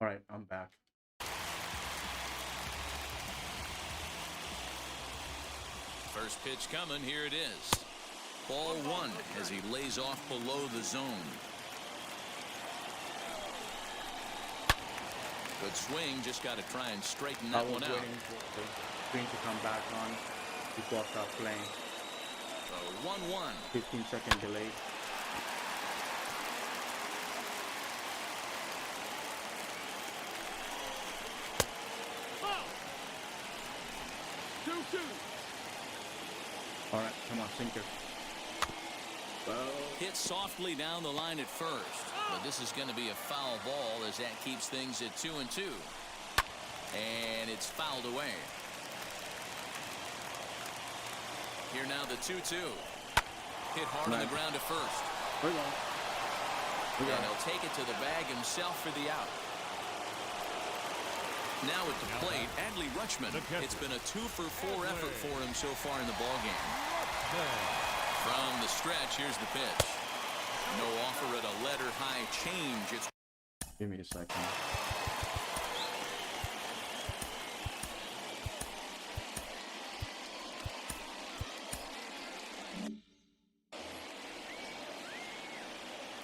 All right, I'm back. First pitch coming. Here it is. Ball one as he lays off below the zone. Good swing. Just got to try and straighten that one out. I was waiting for the screen to come back on before I start playing. So 1-1. 15-second delay. All right, come on, sinker. Hit softly down the line at first, but this is going to be a foul ball as that keeps things at 2-2. And it's fouled away. Here now the 2-2. Hit hard on the ground to first. And he'll take it to the bag himself for the out. Now at the plate, Adley Rutschman. It's been a 2-for-4 effort for him so far in the ballgame. From the stretch, here's the pitch. No offer at a letter-high change. It's Give me a second.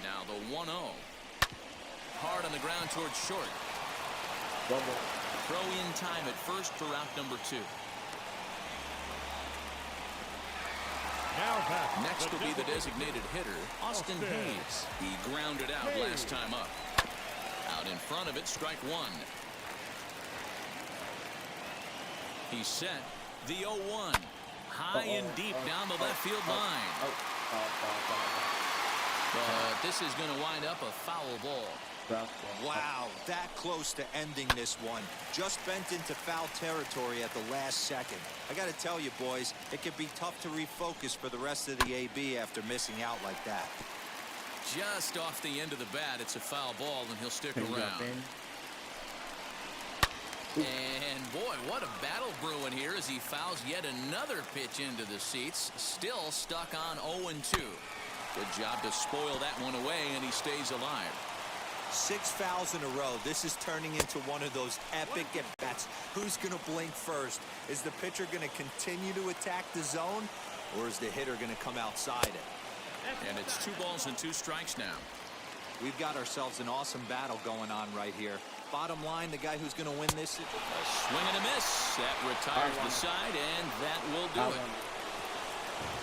now the 1-0. Hard on the ground towards short. Double. Throw in time at first for out number 2. Now back. Next will be the designated hitter, Austin Hayes. He grounded out last time up. Out in front of it, strike one. He's set. The 0-1. High and deep down the left field line. But this is going to wind up a foul ball. Wow, that close to ending this one. Just bent into foul territory at the last second. I got to tell you, boys, it can be tough to refocus for the rest of the AB after missing out like that. Just off the end of the bat, it's a foul ball, and he'll stick around. And boy, what a battle brewing here as he fouls yet another pitch into the seats. Still stuck on 0-2. Good job to spoil that one away, and he stays alive. 6 fouls in a row. This is turning into one of those epic at-bats. Who's going to blink first? Is the pitcher going to continue to attack the zone, or is the hitter going to come outside it? And it's 2 balls and 2 strikes now. We've got ourselves an awesome battle going on right here. Bottom line, the guy who's going to win this... A swing and a miss. That retires the side, and that will do it.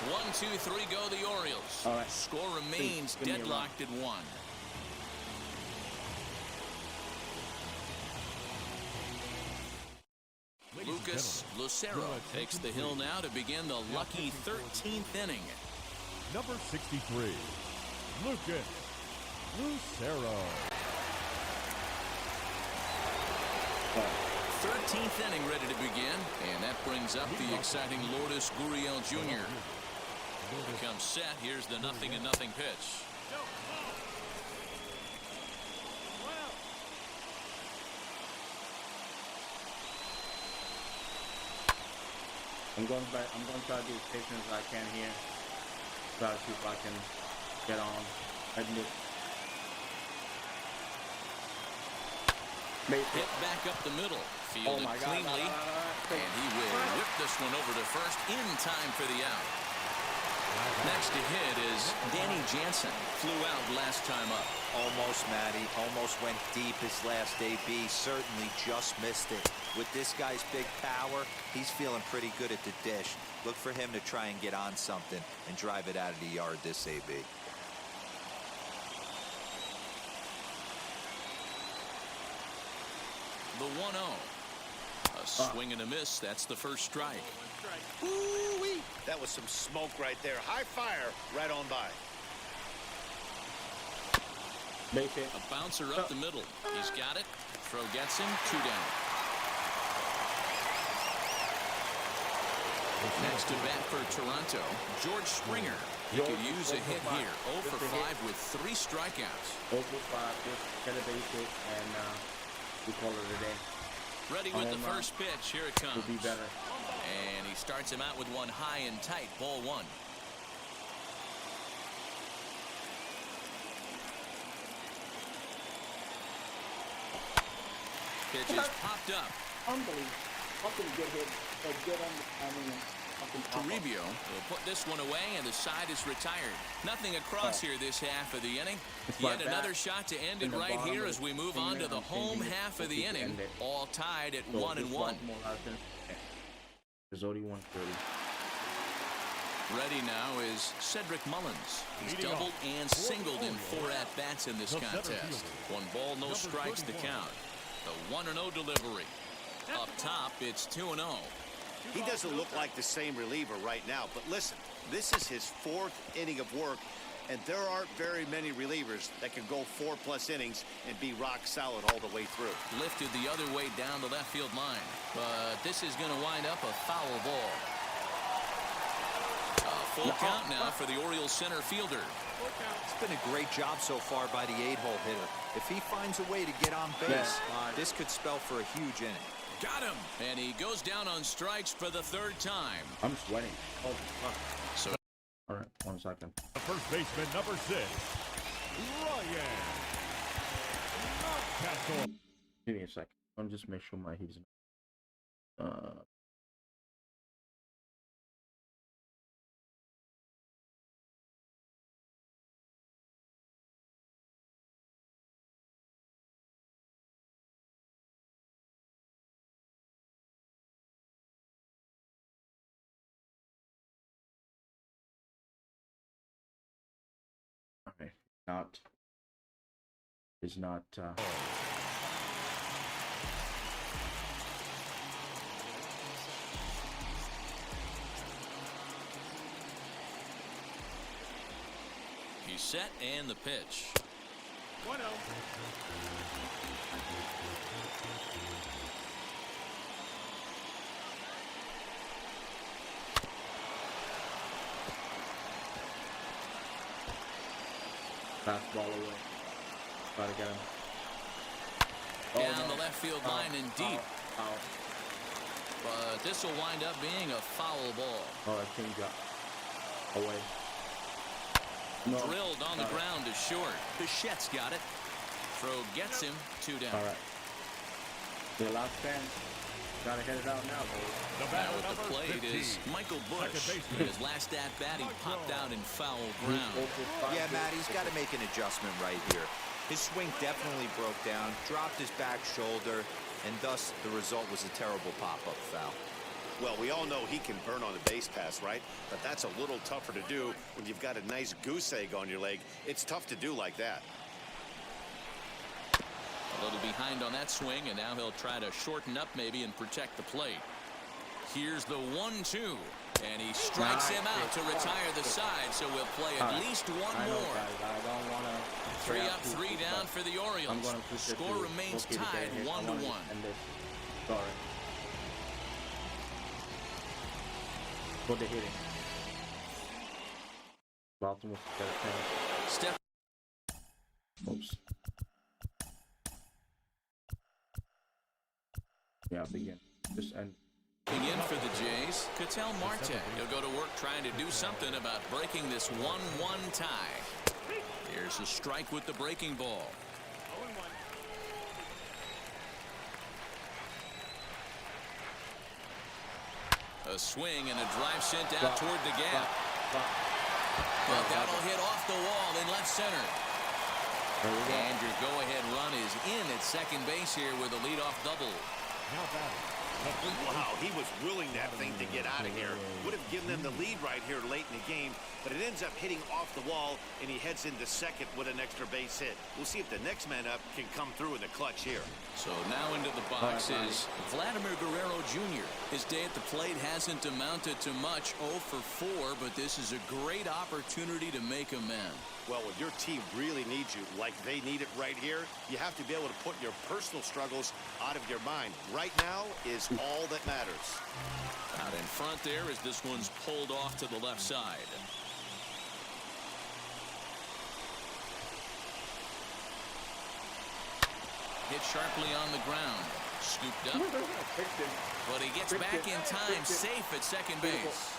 1, 2, 3 go the Orioles. Score remains deadlocked at 1. Lucas Lucero takes the hill now to begin the lucky 13th inning. Number 63, Lucas Lucero. 13th inning ready to begin, and that brings up the exciting Lourdes Gurriel Jr. He comes set. Here's the 0-0 pitch. I'm going to try to be as patient as I can here. Try to see if I can get on. Hit back up the middle. Fielded cleanly. And he will whip this one over to first in time for the out. Next to hit is Danny Jansen. Flew out last time up. Almost, Matty. Almost went deep his last AB. Certainly just missed it. With this guy's big power, he's feeling pretty good at the dish. Look for him to try and get on something and drive it out of the yard this AB. The 1-0. A swing and a miss. That's the first strike. Ooh-wee. That was some smoke right there. High fire right on by. A bouncer up the middle. He's got it. Throw gets him. 2 down. Next to bat for Toronto, George Springer. He could use a hit here. 0 for 5 with 3 strikeouts. 0 for 5. Just get a base hit and we call it a day. Ready with the first pitch. Here it comes. Will be better. And he starts him out with one high and tight. Ball 1. pitch is popped up. Unbelievable. Fucking good hit. Good on the, Toribio will put this one away, and the side is retired. Nothing across here this half of the inning. Yet another shot to end it right here as we move on to the home half of the inning. All tied at 1-1. There's only 130. Ready now is Cedric Mullins. He's doubled and singled in 4 at-bats in this contest. 1 ball, no strikes to count. The 1-0 delivery. Up top, it's 2-0. He doesn't look like the same reliever right now, but listen, this is his 4th inning of work, and there aren't very many relievers that can go 4+ innings and be rock solid all the way through. Lifted the other way down the left field line, but this is going to wind up a foul ball. A full count now for the Orioles center fielder. It's been a great job so far by the 8-hole hitter. If he finds a way to get on base, this could spell for a huge inning. Got him! And he goes down on strikes for the 3rd time. I'm sweating. Oh, fuck. So, all right, 1 second. The first baseman, number 6, Ryan Mountcastle. Give me a second. I'll just make sure my heat's okay. Is not he's set and the pitch. 1-0. fastball away. Try to get him. Down the left field line and deep. Out. But this will wind up being a foul ball. Oh, I think got away. No. Drilled on the ground to short. Bichette's got it. Throw gets him 2 down. All right. The last chance. Gotta get it out now, The Now batter, at the number plate 15, is Michael Bush. second baseman. His last at-bat, he popped out in foul ground. Yeah, Matt, he's got to make an adjustment right here. His swing definitely broke down, dropped his back shoulder, and thus the result was a terrible pop-up foul. Well, we all know he can burn on the base pass, right? But that's a little tougher to do when you've got a nice goose egg on your leg. It's tough to do like that. A little behind on that swing, and now he'll try to shorten up maybe and protect the plate. Here's the 1-2, and he strikes him out to retire the side, so we'll play at least one more. I don't want to. 3 up, 3 down for the Orioles. Score remains tied 1-1. Sorry. For the hitting. Baltimore got a chance. Step. Oops. Yeah, begin. Just end. In for the Jays, Ketel Marte. He'll go to work trying to do something about breaking this 1-1 tie. Here's a strike with the breaking ball. A swing and a drive sent out toward the gap. But that'll hit off the wall in left center. And your go-ahead run is in at second base here with a leadoff double. Wow, he was willing that thing to get out of here. Would have given them the lead right here late in the game, but it ends up hitting off the wall, and he heads into second with an extra base hit. We'll see if the next man up can come through in the clutch here. So now into the box is Vladimir Guerrero Jr. His day at the plate hasn't amounted to much, 0 for 4, but this is a great opportunity to make amends. Well, when your team really needs you, like they need it right here, you have to be able to put your personal struggles out of your mind. Right now is all that matters. Out in front there as this one's pulled off to the left side. Hit sharply on the ground. Scooped up. But he gets back in time, safe at second base.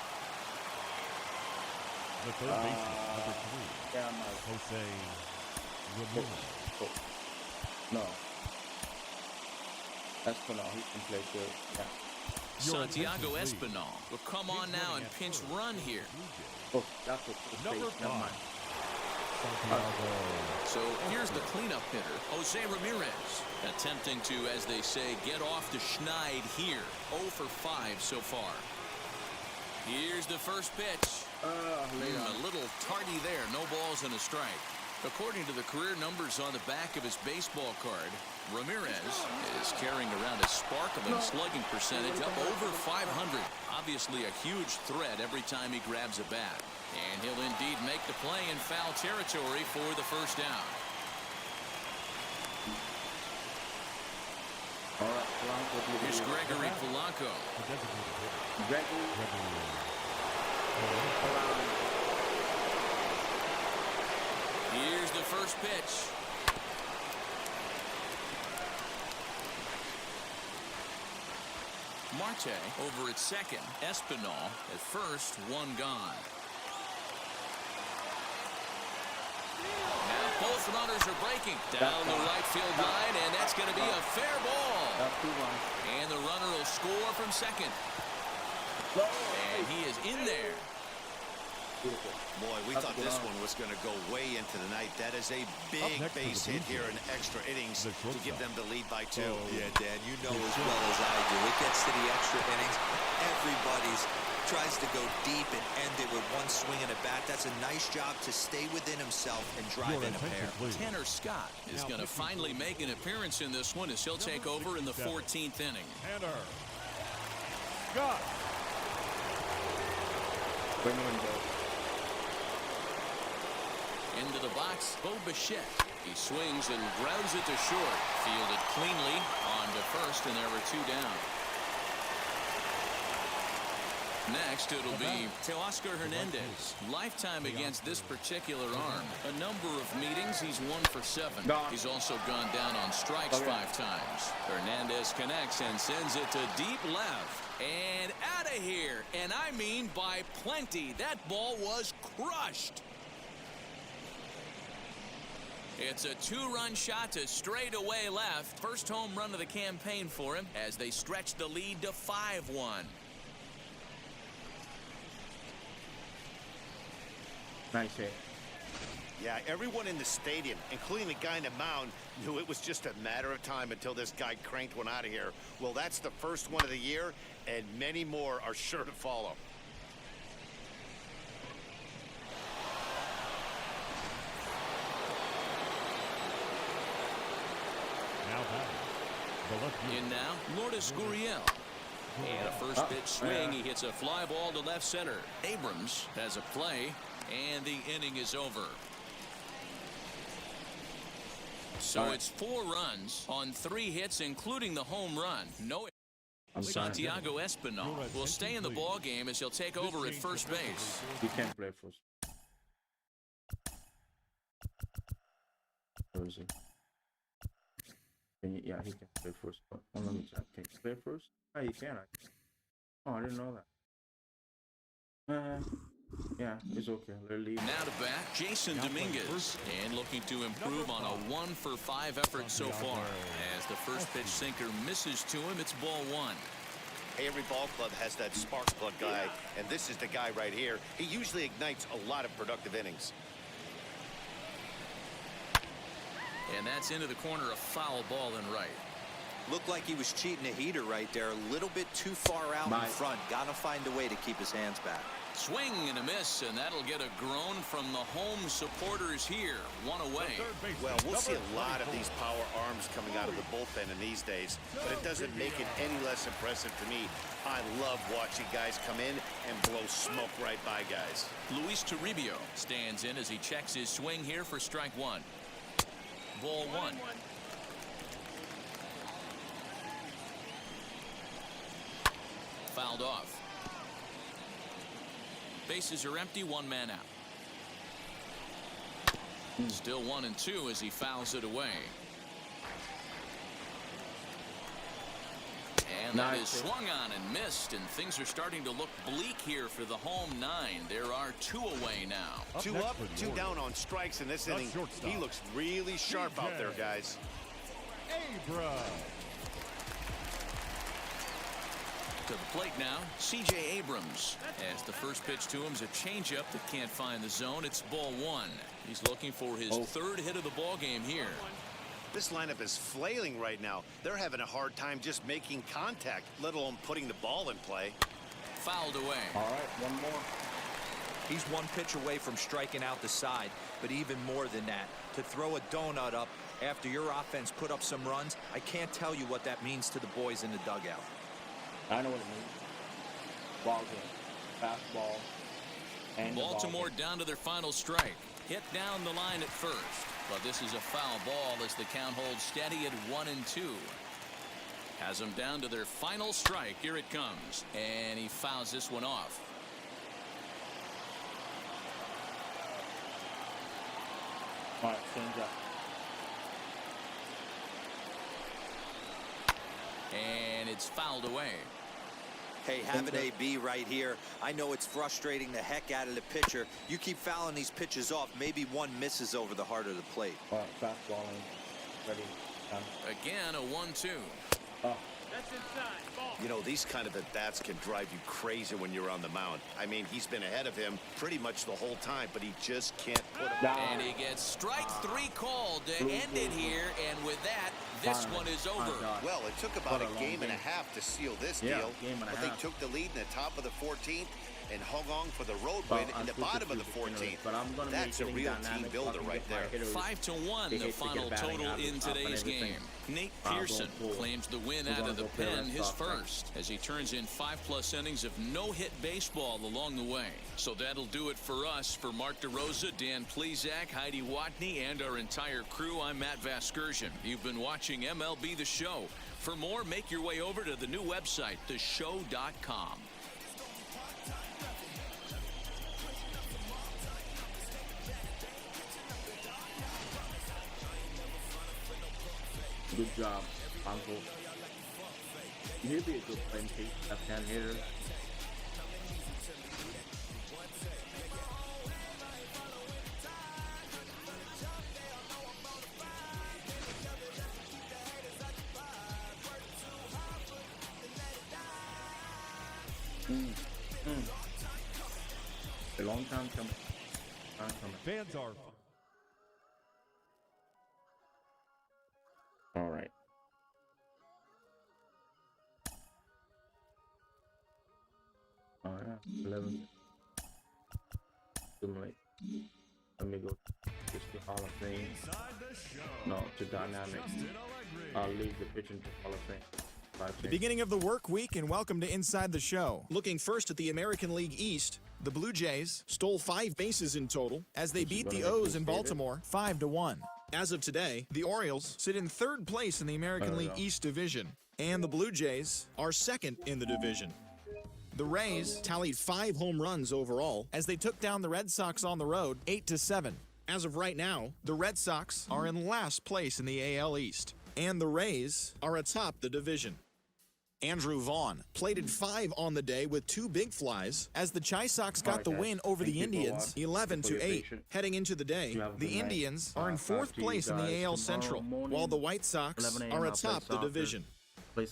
The third baseman, number 3, Jose Ramon. No. Espinal, he can play good. Yeah. Santiago Espinal will come on now and pinch run here. Oh, that's what Number 5. Never mind. Santiago. So here's the cleanup hitter, Jose Ramirez, attempting to, as they say, get off the schneid here. 0 for 5 so far. Here's the first pitch. A little tardy there. No balls and a strike. According to the career numbers on the back of his baseball card, Ramirez is carrying around a sparkling slugging percentage up over 500. Obviously a huge threat every time he grabs a bat. And he'll indeed make the play in foul territory for the first down. All right, Polanco. Here's Gregory Polanco. Gregory. Here's the first pitch. Marte over at second. Espinal at first, one gone. Now both runners are breaking down the right field line, and that's going to be a fair ball. And the runner will score from second. And he is in there. Boy, we thought this one was going to go way into the night. That is a big base hit here in extra innings to give them the lead by 2. Yeah, Dan, you know as well as I do. It gets to the extra innings. Everybody's tries to go deep and end it with one swing and a bat. That's a nice job to stay within himself and drive in a pair. Tanner Scott is going to finally make an appearance in this one as he'll take over in the 14th inning. Tanner Scott. Into the box, Bo Bichette. He swings and grounds it to short. Fielded cleanly on to first, and there were 2 down. Next, it'll be Teoscar Hernandez. Lifetime against this particular arm. A number of meetings, he's 1 for 7. He's also gone down on strikes 5 times. Hernandez connects and sends it to deep left. And out of here. And I mean by plenty. That ball was crushed. It's a 2-run shot to straightaway left. First home run of the campaign for him as they stretch the lead to 5-1. Nice hit. Yeah, everyone in the stadium, including the guy in the mound, knew it was just a matter of time until this guy cranked one out of here. Well, that's the first one of the year, and many more are sure to follow. In now, Lourdes Gurriel. And a first pitch swing. He hits a fly ball to left center. Abrams has a play, and the inning is over. So it's 4 runs on 3 hits, including the home run. No. Santiago Espinal will stay in the ball game as he'll take over at first base. He can't play first. Where is he? Yeah, he can play first. But let me check. Can he play first? Oh, he can. Oh, I didn't know that. Yeah, it's okay. Let leave. Now to bat, Jason Dominguez, and looking to improve on a 1 for 5 effort so far. As the first pitch sinker misses to him, it's ball 1. Hey, every ball club has that spark plug guy, and this is the guy right here. He usually ignites a lot of productive innings. And that's into the corner, a foul ball and right. Looked like he was cheating a heater right there. A little bit too far out in front. Got to find a way to keep his hands back. Swing and a miss, and that'll get a groan from the home supporters here. 1 away. Well, we'll see a lot of these power arms coming out of the bullpen in these days, but it doesn't make it any less impressive to me. I love watching guys come in and blow smoke right by guys. Luis Toribio stands in as he checks his swing here for strike 1. Ball 1. Fouled off. Bases are empty, 1 man out. Still 1-2 as he fouls it away. And that is swung on and missed, and things are starting to look bleak here for the home 9. There are 2 away now. 2 up, 2 down on strikes in this inning. He looks really sharp out there, guys. the plate now, C.J. Abrams. As the first pitch to him is a changeup that can't find the zone. It's ball one. He's looking for his third hit of the ball game here. This lineup is flailing right now. They're having a hard time just making contact, let alone putting the ball in play. Fouled away. All right, one more. He's one pitch away from striking out the side, but even more than that, to throw a donut up after your offense put up some runs, I can't tell you what that means to the boys in the dugout. I know what it means. Ball game, fastball, and Baltimore down to their final strike. Hit down the line at first, but this is a foul ball as the count holds steady at 1-2. Has them down to their final strike. Here it comes, and he fouls this one off. All right, change up. And it's fouled away. Hey, have an AB right here. I know it's frustrating the heck out of the pitcher. You keep fouling these pitches off, maybe one misses over the heart of the plate. All right, fastball in. Ready. Done. Again, a 1-2. That's inside. Ball. You know, these kind of at-bats can drive you crazy when you're on the mound. I mean, he's been ahead of him pretty much the whole time, but he just can't put him down. And he gets strike three called to end it here, and with that, this one is over. Well, it took about a game and a half to seal this deal, but they took the lead in the top of the 14th and hung on for the road win in the bottom of the 14th. That's a real team builder right there. 5-1, the final total in today's game. Nate Pearson claims the win out of the pen, his first, as he turns in 5+ innings of no-hit baseball along the way. So that'll do it for us. For Mark DeRosa, Dan Plesac, Heidi Watney, and our entire crew, I'm Matt Vasgersian. You've been watching MLB The Show. For more, make your way over to the new website, theshow.com. Good job, Uncle. He'll be a good bench left-hand hitter. A long time coming. Fans are. All right. All right. 11. Simulate. Let me go just to Hall of Fame. No, to Dynamics. I'll leave the pitching to Hall of Fame. The beginning of the work week, and welcome to Inside the Show. Looking first at the American League East, the Blue Jays stole 5 bases in total as they beat the O's in Baltimore 5-1. As of today, the Orioles sit in 3rd place in the American League East Division, and the Blue Jays are 2nd in the division. The Rays tallied 5 home runs overall as they took down the Red Sox on the road 8-7. As of right now, the Red Sox are in last place in the AL East, and the Rays are atop the division. Andrew Vaughn plated 5 on the day with 2 big flies as the Chi Sox got the win over the Indians 11-8. Heading into the day, the Indians are in 4th place in the AL Central, while the White Sox are atop the division.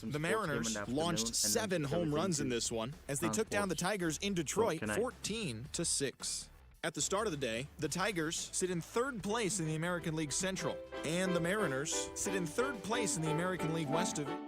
The Mariners launched 7 home runs in this one as they took down the Tigers in Detroit 14-6. At the start of the day, the Tigers sit in 3rd place in the American League Central, and the Mariners sit in 3rd place in the American League West Division.